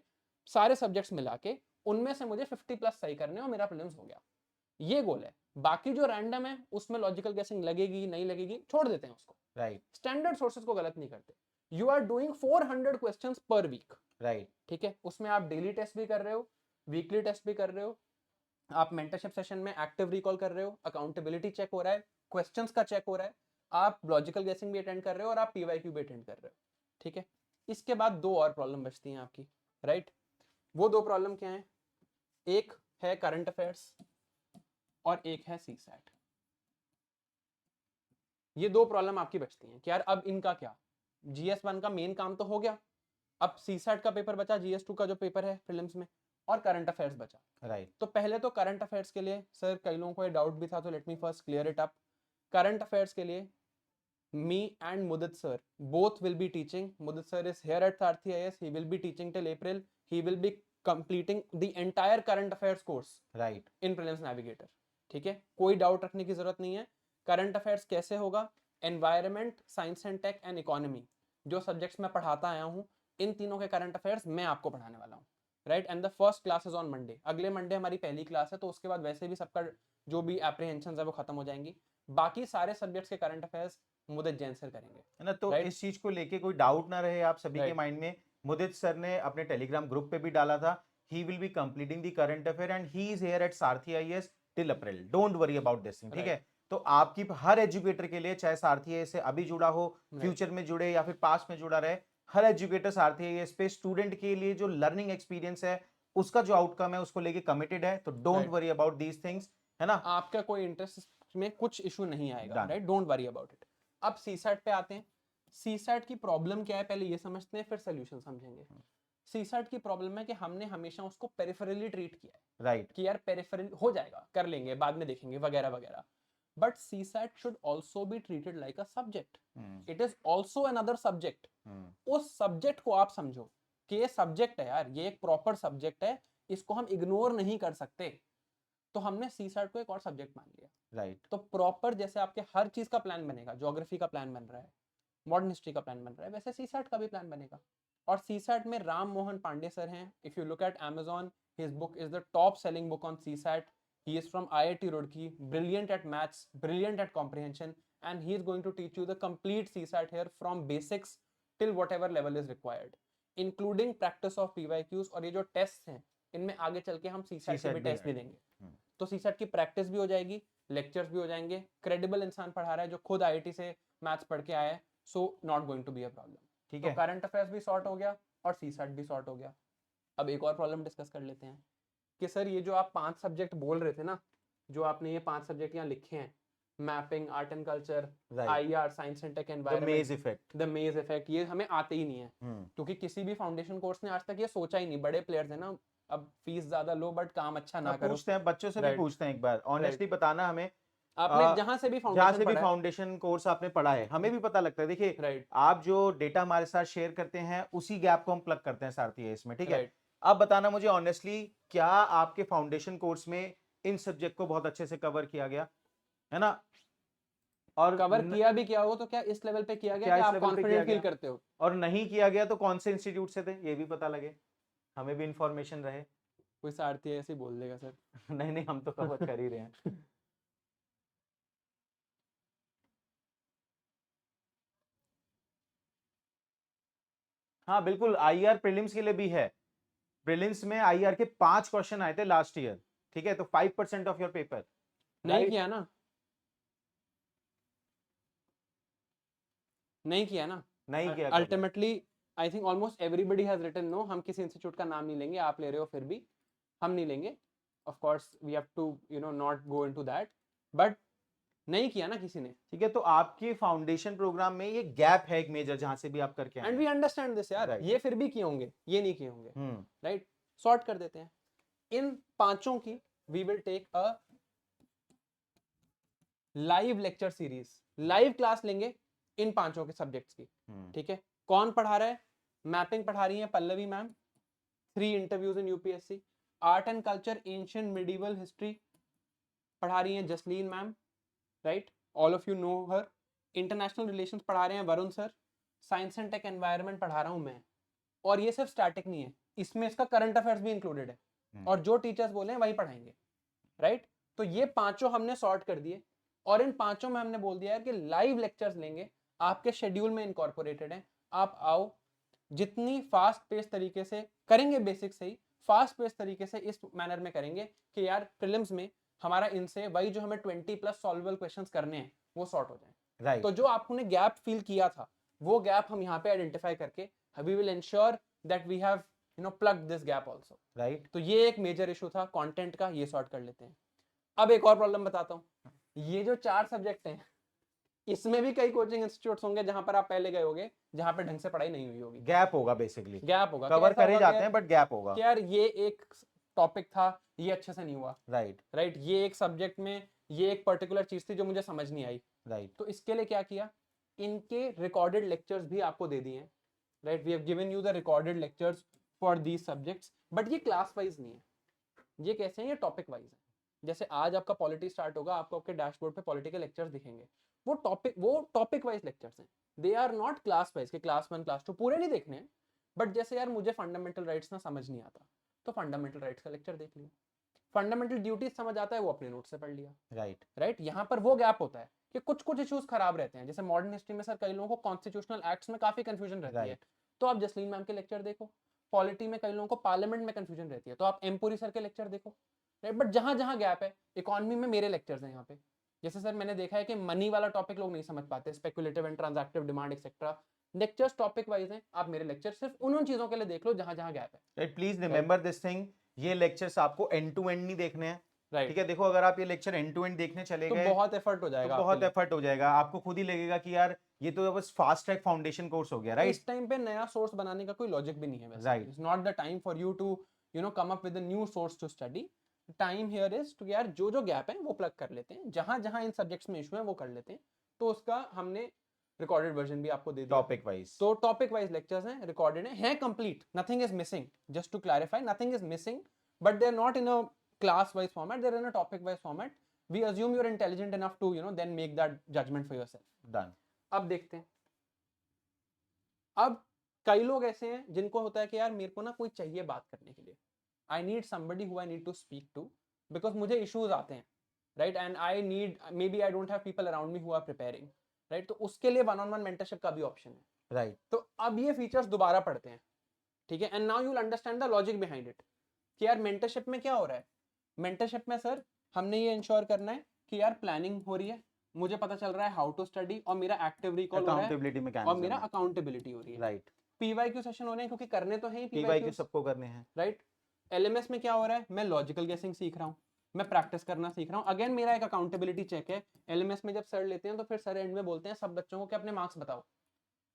सारे सब्जेक्ट्स मिला के, उनमें से मुझे 50+ सही करने और मेरा प्रीलिम्स हो गया, ये गोल है। बाकी जो रैंडम है उसमें लॉजिकल गेसिंग लगेगी नहीं लगेगी, छोड़ देते हैं उसको, राइट। स्टैंडर्ड सोर्सेज को गलत नहीं करते। You are doing 400 questions per week, right, ठीक है। उसमें आप डेली टेस्ट भी कर रहे हो, वीकली टेस्ट भी कर रहे हो, आप मेंटरशिप सेशन में एक्टिव रिकॉल कर रहे हो, अकाउंटेबिलिटी चेक हो रहा है, क्वेश्चंस का चेक हो रहा है, आप लॉजिकल गेसिंग भी अटेंड कर रहे हो और आप PYQ भी अटेंड कर रहे हो, ठीक है। इसके बाद 2 और प्रॉब्लम बचती हैं आपकी, राइट। वो 2 प्रॉब्लम क्या है, एक है करंट अफेयर्स और एक है CSAT। ये 2 प्रॉब्लम आपकी बचती हैं कि यार अब इनका क्या, GS1 का मेन काम तो हो गया, अब CSAT का पेपर बचा, GS2 का जो पेपर है प्रीलिम्स में, और करंट अफेयर्स बचा, राइट। तो पहले तो करंट अफेयर्स के लिए सर कई लोगों को ये डाउट भी था, तो let me first clear it up. Current affairs के लिए me and Mudit sir both will be teaching. Mudit sir is here at Sarthi IAS. He will be teaching till April. He will be completing the entire current affairs course, right, in Prelims Navigator. ठीक है, कोई doubt रखने की जरूरत नहीं है। Current affairs कैसे होगा, environment, science and tech and economy, जो सब्जेक्ट्स मैं पढ़ाता आया हूँ, इन तीनों के करंट अफेयर्स मैं आपको पढ़ाने वाला हूँ, right. And the first class is on Monday, अगले मंडे हमारी पहली क्लास है, तो उसके बाद वैसे भी सबका जो भी एप्रीहेंशन है वो खत्म हो जाएंगी। बाकी सारे सब्जेक्ट्स के करंट अफेयर्स मुदित जैन सर करेंगे, है ना। तो इस चीज को लेके कोई डाउट ना रहे आप सभी के माइंड में, मुदित सर ने अपने टेलीग्राम ग्रुप पे भी डाला था, he will be completing the current affair and he is here at Sarthi IAS till April, don't worry about this thing, ठीक है। तो आपकी हर एजुकेटर के लिए, चाहे सारथी IAS से अभी जुड़ा हो, फ्यूचर में जुड़े या फिर पास्ट में जुड़ा रहे, हर एजुकेटर सारथी IAS पे स्टूडेंट के लिए जो लर्निंग एक्सपीरियंस है, उसका जो आउटकम है उसको लेके कमिटेड है, तो don't worry about these things, है ना। आपका कोई इंटरेस्ट में कुछ इशू नहीं आएगा, right, don't worry about it. अब CSAT पे आते हैं। CSAT की प्रॉब्लम क्या है पहले ये समझते हैं, फिर सोल्यूशन समझेंगे। CSAT की प्रॉब्लम है कि हमने हमेशा उसको पेरिफेरली ट्रीट किया है, राइट, कि यार पेरिफेरल हो जाएगा, कर लेंगे, बाद में देखेंगे वगैरह वगैरह। But CSAT should also be treated like a subject, it is also another subject. उस सब्जेक्ट को आप समझो कि ये सब्जेक्ट है यार, ये एक प्रॉपर सब्जेक्ट है, इसको हम इग्नोर नहीं कर सकते। तो हमने CSAT को एक और सब्जेक्ट मान लिया, राइट। तो प्रॉपर जैसे आपके हर चीज का प्लान बनेगा, ज्योग्राफी का प्लान बन रहा है, मॉडर्न हिस्ट्री का प्लान बन रहा है, वैसे CSAT का भी प्लान बनेगा। और CSAT में राम मोहन पांडे सर हैं, if you look at Amazon, his book is the top selling book on CSAT. He is from IIT Roorkee, brilliant at maths, brilliant at comprehension, and he is going to teach you the complete CSAT here from basics till whatever level is required, including practice of PYQs। और ये जो test हैं, इनमें आगे चल के हम CSAT के भी टेस्ट भी देंगे, तो CSAT की प्रैक्टिस भी हो जाएगी, लेक्चर्स भी हो जाएंगे, क्रेडिबल इंसान पढ़ा रहा है जो खुद IIT से मैथ्स पढ़ के आया है, so not going to be a problem, ठीक है। तो करंट अफेयर्स भी सॉर्ट हो गया और CSAT भी सॉर्ट हो गया। अब एक और प्रॉब्लम डिस्कस कर लेते हैं कि सर ये जो आप 5 सब्जेक्ट बोल रहे थे ना, जो आपने ये 5 सब्जेक्ट यहाँ लिखे हैं, mapping, art and culture, IR, science and tech, environment, the maze effect, ये हमें आते ही नहीं है, क्योंकि किसी भी फाउंडेशन कोर्स ने आज तक ये सोचा ही नहीं। बड़े प्लेयर्स है ना, अब फीस ज्यादा लो बट काम अच्छा ना करो, पूछते हैं बच्चों से भी पूछते हैं, एक बार ऑनेस्टली बताना हमें, आपने जहां से भी फाउंडेशन कोर्स आपने पढ़ा है, हमें भी पता लगता है। देखिए आप जो डेटा हमारे साथ शेयर करते हैं, उसी गैप को हम प्लग करते हैं सारथी IAS में, ठीक है। अब बताना मुझे ऑनेस्टली, क्या आपके फाउंडेशन कोर्स में इन सब्जेक्ट को बहुत अच्छे से कवर किया गया है ना, और कवर किया भी क्या हो तो क्या इस लेवल पे किया गया कि आप कॉन्फिडेंट फील करते हो, और नहीं किया गया तो कौन से इंस्टीट्यूट से थे, ये भी पता लगे, हमें भी इंफॉर्मेशन रहे, कोई सारथी ऐसे ही बोल देगा सर। नहीं नहीं, हम तो कवर कर ही रहे हैं। हाँ बिल्कुल, आईआर प्रीलिम्स के लिए भी है। प्रीलिम्स में आईआर के 5 क्वेश्चन आए थे लास्ट ईयर, ठीक है, तो 5% ऑफ योर पेपर। नहीं किया ना, नहीं किया ना। नहीं किया cover। Ultimately I think almost everybody has written no. हम किसी इंस्टीट्यूट का नाम नहीं लेंगे, आप ले रहे हो फिर भी हम नहीं लेंगे। Of course we have to you know not go into that, but नहीं किया ना किसी ने। ठीक है, तो आपके फाउंडेशन प्रोग्राम में ये गैप है एक मेजर, जहां से भी आप करके आए एंड हैं। वी अंडरस्टैंड दिस यार, Right। ये फिर भी किए होंगे, ये नहीं किए होंगे, हम्म। राइट। सॉर्ट कर देते हैं इन पांचों की। We will take a live lecture series, live class लेंगे इन पांचों के सब्जेक्ट्स की, ठीक है। कौन पढ़ा रहा है? मैपिंग पढ़ा रही है Pallavi ma'am, 3 interviews in UPSC. Art and culture, ancient medieval history पढ़ा रही है Jasleen ma'am, right, all of you know her. International relations पढ़ा रहे हैं Varun sir. Science and tech environment पढ़ा रहा हूं मैं। और ये सिर्फ स्टैटिक नहीं है, इसमें इसका करंट अफेयर्स भी इंक्लूडेड है, और जो टीचर्स बोले हैं वही पढ़ाएंगे, राइट। तो ये पांचों हमने सॉर्ट कर दिए, और इन पांचों में हमने बोल दिया है कि लाइव लेक्चर्स लेंगे, आपके शेड्यूल में इनकॉर्पोरेटेड है। आप आओ, जितनी फास्ट पेस तरीके से करेंगे, बेसिक से ही फास्ट पेस तरीके से इस मैनर में करेंगे कि यार प्रीलिम्स में हमारा इनसे वही जो हमें 20+ सॉल्वेबल क्वेश्चंस करने हैं वो सॉर्ट हो जाए। राइट। तो जो आपने गैप फील किया था, वो गैप हम यहाँ पे आइडेंटिफाई करके we will ensure that we have you know plug this gap also, right. तो ये एक मेजर इशू था कंटेंट का, ये सॉर्ट कर लेते हैं। अब एक और प्रॉब्लम बताता हूँ, ये जो 4 सब्जेक्ट हैं, इसमें भी कई कोचिंग इंस्टीट्यूट्स होंगे जहां पर आप पहले गए होगे, जहां पर ढंग से पढ़ाई नहीं हुई होगी। गैप होगा बेसिकली, गैप होगा, कवर कैसा करे होगा जाते कि हैं बट गैप होगा। कि यार ये एक टॉपिक था, ये अच्छे से नहीं हुआ, राइट। राइट। ये एक सब्जेक्ट में ये एक पर्टिकुलर चीज थी जो मुझे समझ नहीं आई, राइट। तो इसके लिए क्या किया, इनके रिकॉर्डेड लेक्चर्स भी आपको दे दिए हैं, right. We have given you the recorded lectures for these subjects, but ये क्लास वाइज नहीं है, ये कैसे हैं, ये टॉपिक वाइज है। जैसे आज आपका पॉलिटी स्टार्ट होगा, आपको आपके डैशबोर्ड पे पॉलिटिकल लेक्चर्स दिखेंगे, वो टॉपिक वाइज लेक्चर्स हैं, they are not class wise के क्लास 1 क्लास 2 पूरे नहीं देखने हैं। बट जैसे यार मुझे फंडामेंटल राइट्स ना समझ नहीं आता, तो फंडामेंटल राइट्स का लेक्चर देख लिया। फंडामेंटल ड्यूटीज समझ आता है, वो अपने नोट से पढ़ लिया, राइट। राइट। यहाँ पर वो गैप होता है कि कुछ कुछ इश्यूज खराब रहते हैं, जैसे मॉडर्न हिस्ट्री में सर कई लोगों को कॉन्स्टिट्यूशनल एक्ट्स में काफी कंफ्यूजन रहती है, Right। तो आप जसलीन मैम के लेक्चर देखो। पॉलिटी में कई लोगों को पार्लियामेंट में कंफ्यूजन रहती है, तो आप एमपुरी सर के लेक्चर देखो, राइट। बट जहां जहां गैप है, इकोनॉमी में मेरे लेक्चर्स हैं यहाँ पे। जैसे सर मैंने देखा है कि मनी वाला टॉपिक लोग नहीं समझ पाते, speculative and transactive demand etcetera, lectures topic wise हैं, आप मेरे लेक्चर सिर्फ उन चीजों के लिए देख लो जहां जहां गैप है, right, please remember this thing, ये लेक्चर्स आपको एंड टू एंड नहीं देखने हैं, राइट। ठीक है। देखो, अगर आप ये लेक्चर एंड टू एंड देखने चले तो गए बहुत एफर्ट हो तो जाएगा, बहुत एफर्ट हो जाएगा, आपको खुद ही लगेगा कि यार ये तो बस फास्ट ट्रैक फाउंडेशन कोर्स हो गया, राइट। इस टाइम पे नया सोर्स बनाने का कोई लॉजिक भी नहीं है वैसे, Right। It's not the time for you to you know come up with a new source to study. Time here is to यार जो जो गैप है वो प्लग कर लेते हैं, जहां जहां इन सब्जेक्ट्स में इशू है वो कर लेते हैं। तो उसका हमने रिकॉर्डेड वर्जन भी आपको दे दिया, टॉपिक वाइज। तो टॉपिक वाइज लेक्चर्स हैं, रिकॉर्डेड हैं complete, nothing is missing, just to clarify, nothing is missing, but they are not in a class wise format, they are in a topic wise format. We assume you are intelligent enough to you know then make that judgment for yourself. Done. अब देखते हैं, अब कई लोग ऐसे हैं जिनको होता है कि यार मेरे को ना कोई चाहिए बात करने के लिए, I need somebody who I need to speak to, because मुझे इश्यूज आते हैं, right, and I need maybe I don't have people around me who are preparing, right. तो उसके लिए 1-on-1 मेंटरशिप का भी ऑप्शन है, राइट। तो अब ये फीचर्स दोबारा पढ़ते हैं, ठीक है। And now you will understand the logic behind it कि यार मेंटरशिप में क्या हो रहा है। मेंटरशिप में सर हमने ये इंश्योर करना है कि यार प्लानिंग हो रही है, मुझे पता चल रहा है हाउ टू स्टडी, और मेरा एक्टिव रिकॉल हो रहा है, अकाउंटेबिलिटी और मैकेनिज्म मेरा है। अकाउंटेबिलिटी हो रही है। राइट। पीवाईक्यू सेशन हो रहे हैं क्योंकि करने तो है ही पीवाईक्यू सबको करने हैं, राइट। एलएमएस में क्या हो रहा है, मैं लॉजिकल गेसिंग सीख रहा हूँ, मैं प्रैक्टिस करना सीख रहा हूँ, अगेन मेरा एक अकाउंटेबिलिटी चेक है। एलएमएस में जब सर लेते हैं तो फिर सर एंड में बोलते हैं सब बच्चों को कि अपने मार्क्स बताओ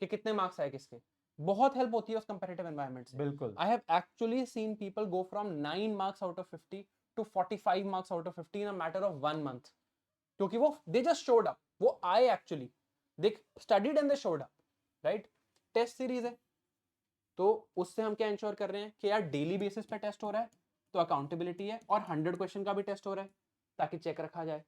कि कितने मार्क्स आए किसके, बहुत हेल्प होती है उस कंपैरेटिव एनवायरनमेंट से। बिल्कुल। I have actually seen people go from 9 marks out of 50 to 45 marks out of 50 in a matter of 1 month, क्योंकि वो दे जस्ट शोड अप, वो आए actually, they studied and they showed up, right. Test series है, तो उससे हम क्या ensure कर रहे हैं कि यार डेली बेसिस पे टेस्ट हो रहा है, तो अकाउंटेबिलिटी है, और 100 क्वेश्चन का भी टेस्ट हो रहा है ताकि चेक रखा जाए।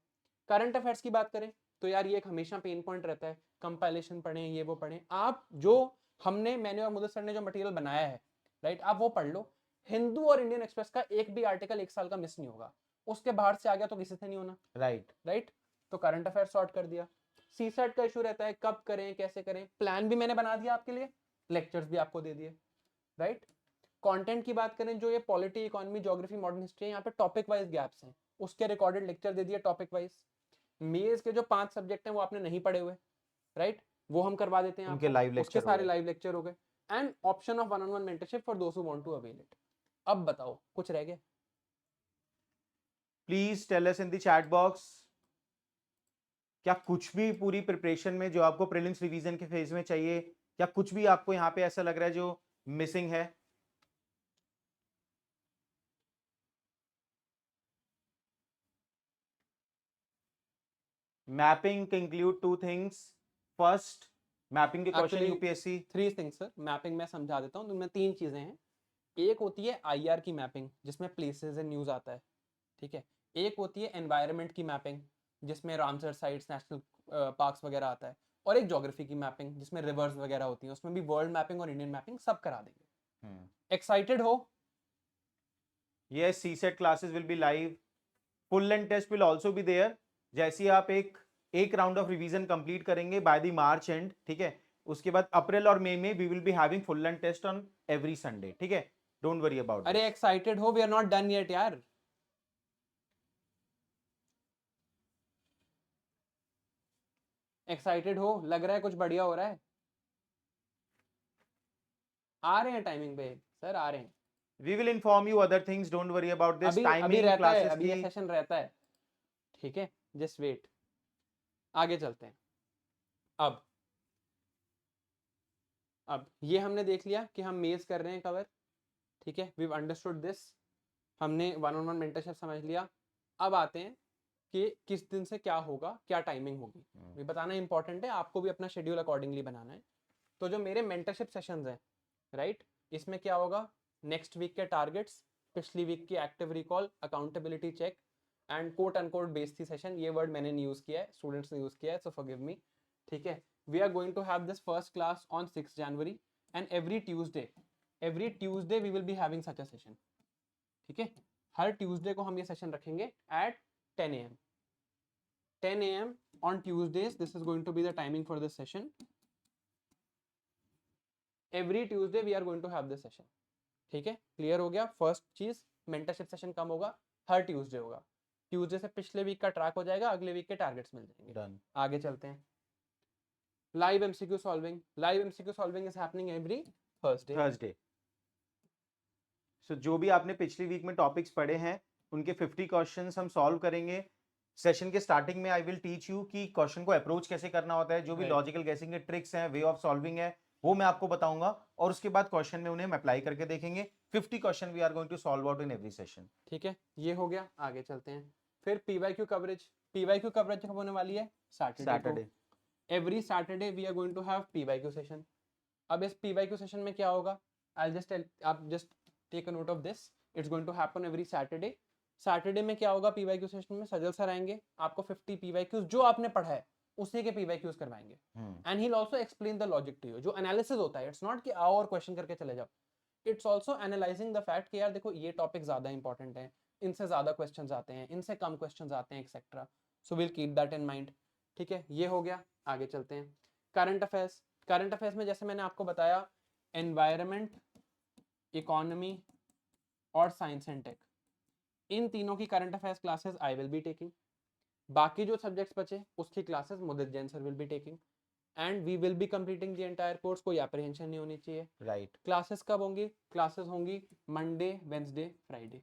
करंट अफेयर्स की बात करें तो यार ये एक हमेशा पेन पॉइंट रहता है, कंपाइलेशन पढ़ें, ये वो पढ़ें, आप जो हमने मैंने और मुदस्सर ने जो मटेरियल बनाया है, राइट, आप वो पढ़ लो। हिंदू और इंडियन एक्सप्रेस का एक भी आर्टिकल एक साल का मिस नहीं होगा, उसके बाहर से आ गया तो किसी से नहीं होना। राइट। तो करंट अफेयर सॉर्ट कर दिया। सीसेट का इशू रहता है, कब करें कैसे करें, प्लान भी मैंने बना दिया आपके लिए, लेक्चर्स भी आपको दे दिए। राइट। कंटेंट की बात करें, जो ये polity, economy, geography, modern history, यहाँ पे टॉपिक वाइज गैप्स हैं, उसके रिकॉर्डेड लेक्चर दे दिए टॉपिक वाइज। मेज के जो 5 सब्जेक्ट हैं वो आपने नहीं पढ़े हुए, राइट, वो हम करवा देते हैं उनके आपको, लाइव उसके लेक्चर हो सारे गए। लाइव लेक्चर हो गए। And option of 1-on-1 mentorship for those who want to avail it. अब बताओ कुछ रह गया? Please tell us in the chat box, क्या कुछ भी पूरी प्रिपरेशन में जो आपको प्रीलिम्स रिवीजन के फेज में चाहिए, क्या कुछ भी आपको यहाँ पे ऐसा लग रहा है जो मिसिंग है? मैपिंग के इंक्लूड 2 थिंग्स। फर्स्ट, मैपिंग के question Actually, UPSC. 3 things sir, mapping मैं समझा देता हूँ, उनमें 3 चीजें हैं। एक होती है आईआर की मैपिंग, जिसमें प्लेसेस एंड न्यूज आता है, ठीक है। एक होती है एनवायरनमेंट की मैपिंग, जिसमें रामसर साइट्स, नेशनल पार्क्स वगैरह आता है। और एक ज्योग्राफी की मैपिंग, जिसमें रिवर्स वगैरह होती है, उसमें भी वर्ल्ड मैपिंग और इंडियन मैपिंग सब करा देंगे। एक्साइटेड हो? Yes, CSET classes will be live. Full length test will also be there. जैसे ही आप एक राउंड ऑफ रिवीजन कंप्लीट करेंगे बाय द मार्च एंड, ठीक है, उसके बाद अप्रैल और मई में we will be having full length test on every Sunday, ठीक है, डोंट वरी अबाउट अरे एक्साइटेड हो? We are not done yet यार। एक्साइटेड हो? लग रहा है कुछ बढ़िया हो रहा है? आ रहे हैं टाइमिंग पे सर, आ रहे हैं। We will inform you other things, don't worry about this. अभी टाइमिंग रहता है, क्लासेस अभी ये की। सेशन रहता है, ठीक है, जस्ट वेट। आगे चलते हैं। अब ये हमने देख लिया कि हम मेज कर रहे हैं कवर, ठीक है, वी अंडरस्टूड दिस। हमने 1-on-1 मेंटरशिप समझ लिया। अब आते हैं कि किस दिन से क्या होगा, क्या टाइमिंग होगी, ये बताना इंपॉर्टेंट है, आपको भी अपना शेड्यूल अकॉर्डिंगली बनाना है। तो जो मेरे मेंटरशिप सेशंस हैं, राइट, इसमें क्या होगा? नेक्स्ट वीक के टारगेट्स, पिछली वीक की active recall, accountability check and quote unquote based session. ये वर्ड मैंने नहीं यूज किया है, स्टूडेंट्स ने यूज किया है, सो फॉरगिव मी, ठीक है। We are going to have this first class on 6 January and every Tuesday we will be having such a session, ठीक है। हर ट्यूसडे को हम ये सेशन रखेंगे at 10 AM 10 AM on Tuesdays. This is going to be the timing for this session. Every Tuesday we are going to have this session. ठीक है, clear हो गया? फर्स्ट चीज, मेंटरशिप सेशन कम होगा, हर ट्यूसडे होगा। ट्यूसडे से पिछले वीक का ट्रैक हो जाएगा, अगले वीक के टारगेट्स मिल जाएंगे। Done. आगे चलते हैं। Live MCQ solving is happening every Thursday. So जो भी आपने पिछली वीक में टॉपिक्स पढ़े हैं उनके 50 क्वेश्चंस हम सॉल्व करेंगे। सेशन के स्टार्टिंग में आई विल टीच यू कि क्वेश्चन को अप्रोच कैसे करना होता है, जो भी Right. लॉजिकल गेसिंग के ट्रिक्स हैं, वे ऑफ सॉल्विंग है, वो मैं आपको बताऊंगा, और उसके बाद क्वेश्चन में उन्हें हम अप्लाई करके देखेंगे। 50 question we are going to solve out in every session. ठीक है, ये हो गया। आगे चलते हैं। फिर पीवाईक्यू कवरेज कब होने वाली है? Saturday. Every Saturday we are going to have PYQ session. अब इस पीवाईक्यू सेशन में क्या होगा? आई जस्ट आप just take a note of this, it's going to happen every Saturday. Saturday में क्या होगा? पीवाईक्यू सेशन में सजल सर आएंगे, आपको 50 पीवाईक्यूज जो आपने पढ़ा है उसी के पीवाईक्यूज करवाएंगे। And he will also explain the logic to you. जो एनालिसिस होता है, इट्स नॉट कि आओ और क्वेश्चन करके चले जाओ, it's also analysing the fact कि यार देखो ये टॉपिक ज्यादा इंपॉर्टेंट है, इनसे ज्यादा क्वेश्चंस आते हैं, इनसे कम क्वेश्चंस आते हैं, etcetera. So will keep that in mind. ठीक है, ये हो गया। आगे चलते हैं। करंट अफेयर्स में जैसे मैंने आपको बताया, एनवायरनमेंट, इकोनॉमी और साइंस एंड टेक, इन तीनों की current affairs classes I will be taking. बाकी जो सब्जेक्ट्स बचे उसकी classes Mudit Jain sir will be taking and we will be completing the entire course. कोई एप्रीहेंशन नहीं होनी चाहिए। राइट। क्लासेस कब होंगी? क्लासेस होंगी मंडे, वेंसडे, फ्राइडे।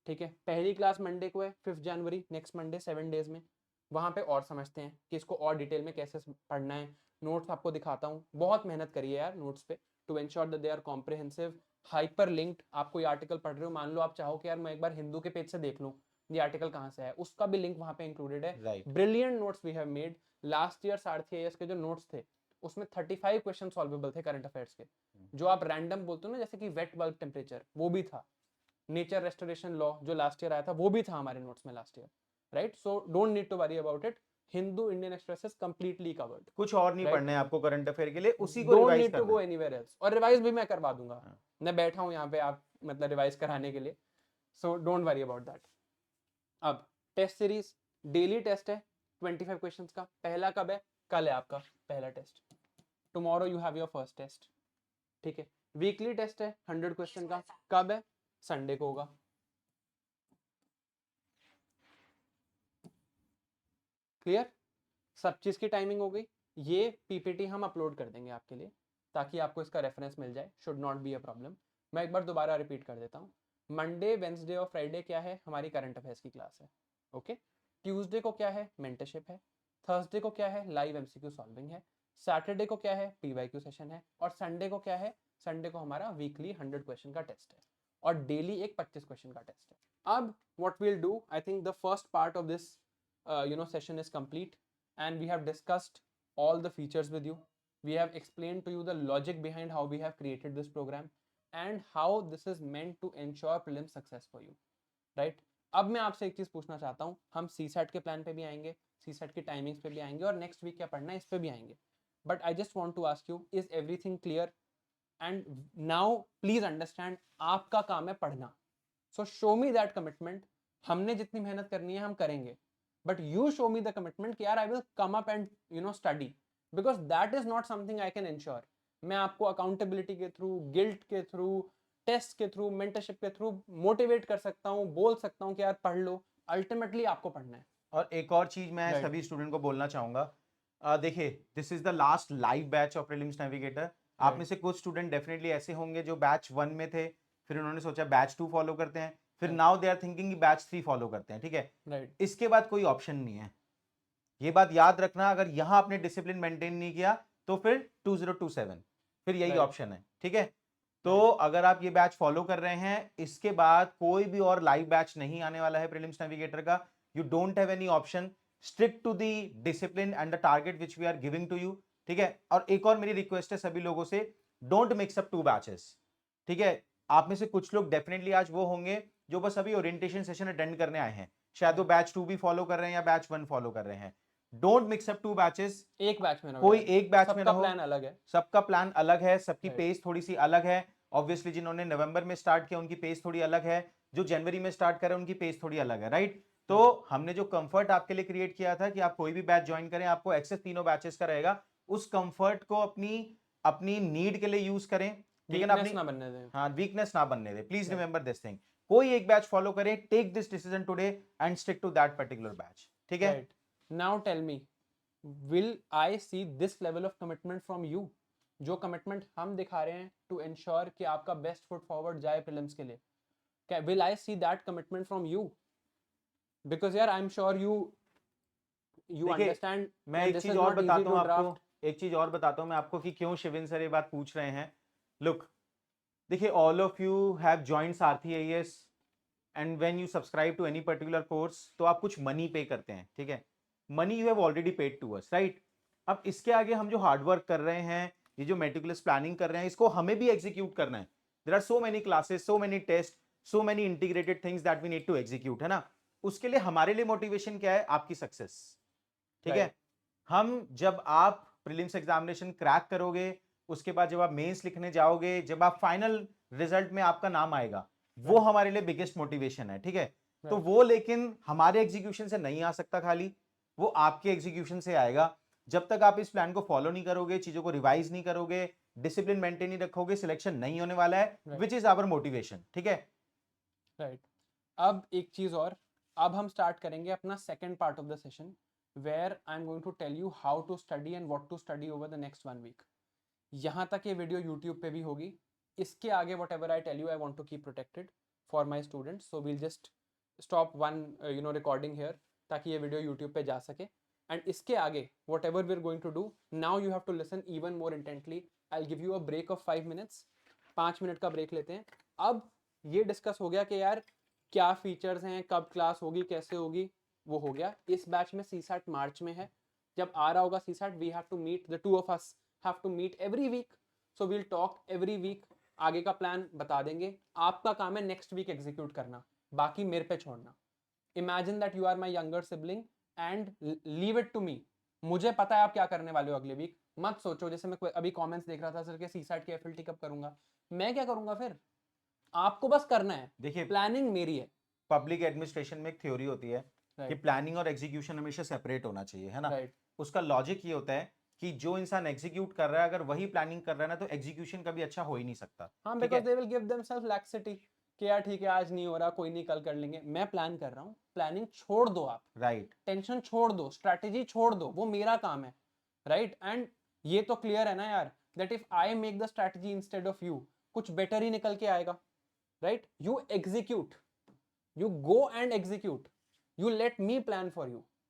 ठीक है, पहली क्लास मंडे को है 5 जनवरी, नेक्स्ट मंडे 7 डेज में। वहां पे और समझते हैं कि इसको और डिटेल में कैसे पढ़ना है। नोट्स आपको दिखाता हूँ, बहुत मेहनत करिए यार नोट्स पे, to ensure that they are comprehensive, hyperlinked. आप कोई आर्टिकल पढ़ रहे हो, मान लो आप चाहो कि यार मैं एक बार हिंदू के पेज से देख लूँ ये आर्टिकल कहाँ से है, उसका भी लिंक वहां पे इंक्लूडेड है। Right. Brilliant notes we have made. Last year Sarathi IAS के जो नोट्स थे उसमें 35 क्वेश्चन सॉल्वेबल थे करंट अफेयर्स के। जो आप रैंडम बोलते हो ना, जैसे कि वेट बल्ब टेम्परेचर, वो भी था। नेचर रेस्टोरेशन लॉ जो लास्ट ईयर आया था, वो भी था हमारे नोट्स में last year. Right, so don't need to worry about it. Hindu Indian Express is completely covered. कुछ और नहीं Right. पढ़ना है आपको करंट अफेयर के लिए, उसी को डोंट रिवाइज नीड टू करना गो है। Anywhere else. और रिवाइज भी मैं करवा दूंगा। हाँ। मैं बैठा हूँ यहाँ पे, आप मतलब रिवाइज कराने के लिए, so don't worry about that. अब टेस्ट सीरीज डेली टेस्ट है 25 क्वेश्चंस का। पहला कब है? कल है आपका पहला test. Tomorrow you have your first test, ठीक है। वीकली टेस्ट है 100 क्वेश्चन का। कब है? संडे को होगा। क्लियर? सब चीज की टाइमिंग हो गई। ये पीपीटी हम अपलोड कर देंगे आपके लिए ताकि आपको इसका रेफरेंस मिल जाए, should not B a problem. मैं एक बार दोबारा रिपीट कर देता हूँ। मंडे, वेंसडे और फ्राइडे क्या है? हमारी करंट अफेयर्स की क्लास है, ओके। ट्यूसडे को क्या है? मेंटरशिप है। थर्सडे को क्या है? लाइव एमसीक्यू सॉल्विंग है। सैटरडे को क्या है? पीवाईक्यू सेशन है। और संडे को क्या है? संडे को हमारा वीकली 100 क्वेश्चन का टेस्ट है और डेली एक 25 क्वेश्चन का टेस्ट है। अब what we'll do, I think the first part of this session is complete, and we have discussed all the features with you. We have explained to you the logic behind how we have created this program and how this is meant to ensure prelim success for you, right? अब मैं आपसे एक चीज पूछना चाहता हूँ, हम CSAT के प्लान पे भी आएंगे, CSAT की टाइमिंग्स पे भी आएंगे और नेक्स्ट वीक क्या पढ़ना है इस पे भी आएंगे, but I just want to ask you, is everything clear? And now please understand, आपका काम है पढ़ना, so show me that commitment. हमने जितनी मेहनत करनी है हम करेंगे, but you show me the commitment कि यार I will come up and study, because that is not something I can ensure. मैं आपको accountability के थ्रू, guilt के थ्रू, टेस्ट के थ्रू, मेंटरशिप के थ्रू मोटिवेट कर सकता हूँ, बोल सकता हूँ कि यार पढ़ लो, अल्टीमेटली आपको पढ़ना है। और एक और चीज मैं Right. सभी स्टूडेंट को बोलना चाहूंगा, देखिए this is the last live batch of prelims navigator. आप में से कुछ स्टूडेंट डेफिनेटली ऐसे होंगे जो बैच 1 में थे, फिर उन्होंने सोचा बैच 2 फॉलो करते हैं, फिर now they are thinking batch 3 follow करते हैं, ठीक है। राइट, इसके बाद कोई ऑप्शन नहीं है, ये बात याद रखना। अगर यहां आपने डिसिप्लिन मेंटेन नहीं किया तो फिर 2027 फिर यही Right. ऑप्शन है, ठीक है। तो अगर आप ये बैच फॉलो कर रहे हैं, इसके बाद कोई भी और लाइव बैच नहीं आने वाला है प्रीलिम्स नेविगेटर का। You don't have any option, strict to the discipline and the target which we are giving to you, ठीक है। और एक और मेरी रिक्वेस्ट है सभी लोगों से, डोंट मिक्स अप 2 बैचेस, ठीक है। आप में से कुछ लोग डेफिनेटली आज वो होंगे जो बस अभी ओरिएंटेशन सेशन अटेंड करने आए हैं, शायद वो बैच 2 भी फॉलो कर रहे हैं या बैच 1 फॉलो कर रहे हैं। डोंट मिक्स अप 2 बैचेस, एक बैच में ना कोई हो, एक बैच में सबका ना हो। प्लान अलग है। सबका प्लान अलग है, सबकी Right. पेस थोड़ी सी अलग है। ऑब्वियसली जिन्होंने नवंबर में स्टार्ट किया उनकी पेस थोड़ी अलग है, जो जनवरी में स्टार्ट करे उनकी पेस थोड़ी अलग है, राइट। तो हमने जो कंफर्ट आपके लिए क्रिएट किया था कि आप कोई भी बैच ज्वाइन करें, आपको एक्सेस तीनों बैचेस का रहेगा, उस कंफर्ट को अपनी अपनी नीड के लिए यूज करें, ठीक है ना। वीकनेस अपनी ना बनने दें। हाँ वीकनेस ना बनने दे, please Right. Remember this thing. कोई एक बैच फॉलो करें, take this decision today and stick to that particular batch, ठीक है। Right. Now tell me, will I see this level of commitment from you? जो commitment हम दिखा रहे हैं टू इंश्योर कि आपका बेस्ट फुट फॉरवर्ड जाए प्रीलिम्स के लिए, क्या will I see that commitment from you? Because यार आई एम श्योर यू देखिए अंडरस्टैंड मैं एक दिस चीज इज और नॉट इजी बताता टू हूँ आपको, ड्राफ्ट। एक चीज और बताता हूँ मैं आपको कि क्यों शिविन सर ये बात पूछ रहे हैं। लुक, देखिए all of you have joined Sarathi IAS and when you subscribe to any particular course तो आप कुछ मनी पे करते हैं, ठीक है। Money you have already paid to us, right. अब इसके आगे हम जो हार्डवर्क कर रहे हैं, ये जो मेटिकुलस प्लानिंग कर रहे हैं, इसको हमें भी एग्जीक्यूट करना है। There are so many classes, so many test, so many integrated things that we need to execute, है ना। उसके लिए हमारे लिए मोटिवेशन क्या है? आपकी सक्सेस, ठीक है। हम जब आप प्रीलिम्स एग्जामिनेशन क्रैक करोगे, उसके बाद जब आप मेंस लिखने जाओगे, जब आप फाइनल रिजल्ट में आपका नाम आएगा, वो हमारे लिए बिगेस्ट मोटिवेशन है, ठीक है। तो वो लेकिन हमारे एग्जीक्यूशन से नहीं आ सकता, खाली वो आपके एग्जीक्यूशन से आएगा। जब तक आप इस प्लान को फॉलो नहीं करोगे, चीजों को रिवाइज नहीं करोगे, डिसिप्लिन मेंटेन नहीं रखोगे, सिलेक्शन नहीं होने वाला है, विच इज आवर मोटिवेशन, ठीक है। राइट। अब एक चीज और, अब हम स्टार्ट करेंगे अपना second part of the session where I am going to tell you how to study and what to study over the next 1 week. यहाँ तक ये वीडियो यूट्यूब पे भी होगी, इसके आगे whatever I tell you I want to keep protected for my students, so we'll just stop one recording here ताकि ये वीडियो यूट्यूब पे जा सके। एंड इसके आगे whatever we are going to do, now you have to listen even more intently. I give you a break of 5 minutes, 5 minute का break लेते हैं। अब ये डिस्कस हो गया कि यार क्या फीचर्स हैं, कब क्लास होगी, कैसे होगी, वो हो गया। इस बैच में CSAT मार्च में है, जब आ रहा होगा CSAT we have to meet, the two of us have to meet every week, so we'll talk every week. आगे का प्लान बता देंगे, आपका काम है नेक्स्ट वीक एग्जीक्यूट करना, बाकी मेरे पे छोड़ना। Imagine that you are my younger sibling and leave it to me. मुझे पता है आप क्या करने वाले हो अगले वीक, मत सोचो जैसे मैं अभी कमेंट्स देख रहा था सर के CSAT की FLT कब करूंगा, मैं क्या करूंगा फिर? आपको बस करना है, देखिए प्लानिंग मेरी है। पब्लिक एडमिनिस्ट्रेशन में एक थ्योरी होती है कि राइट प्लानिंग और एग्जीक्यूशन हमेशा सेपरेट होना चाहिए, है ना। राइट उसका लॉजिक ये होता है कि जो इंसान एग्जीक्यूट कर रहा है अगर वही प्लानिंग कर रहा है ना तो एग्जीक्यूशन कभी अच्छा हो ही नहीं सकता। हाँ, ठीक बिकॉज है, they will give themselves laxity कि यार ठीक है आज नहीं हो रहा, कोई नहीं कल कर लेंगे। मैं प्लान कर रहा हूँ, प्लानिंग छोड़ दो आप, राइट। टेंशन छोड़ दो, स्ट्रैटेजी छोड़ दो, वो मेरा काम है। राइट एंड ये तो क्लियर है ना यार, that if I make the strategy instead of you, कुछ बेटर ही निकल के आएगा। Right, you execute, you go and execute, you let me plan for you,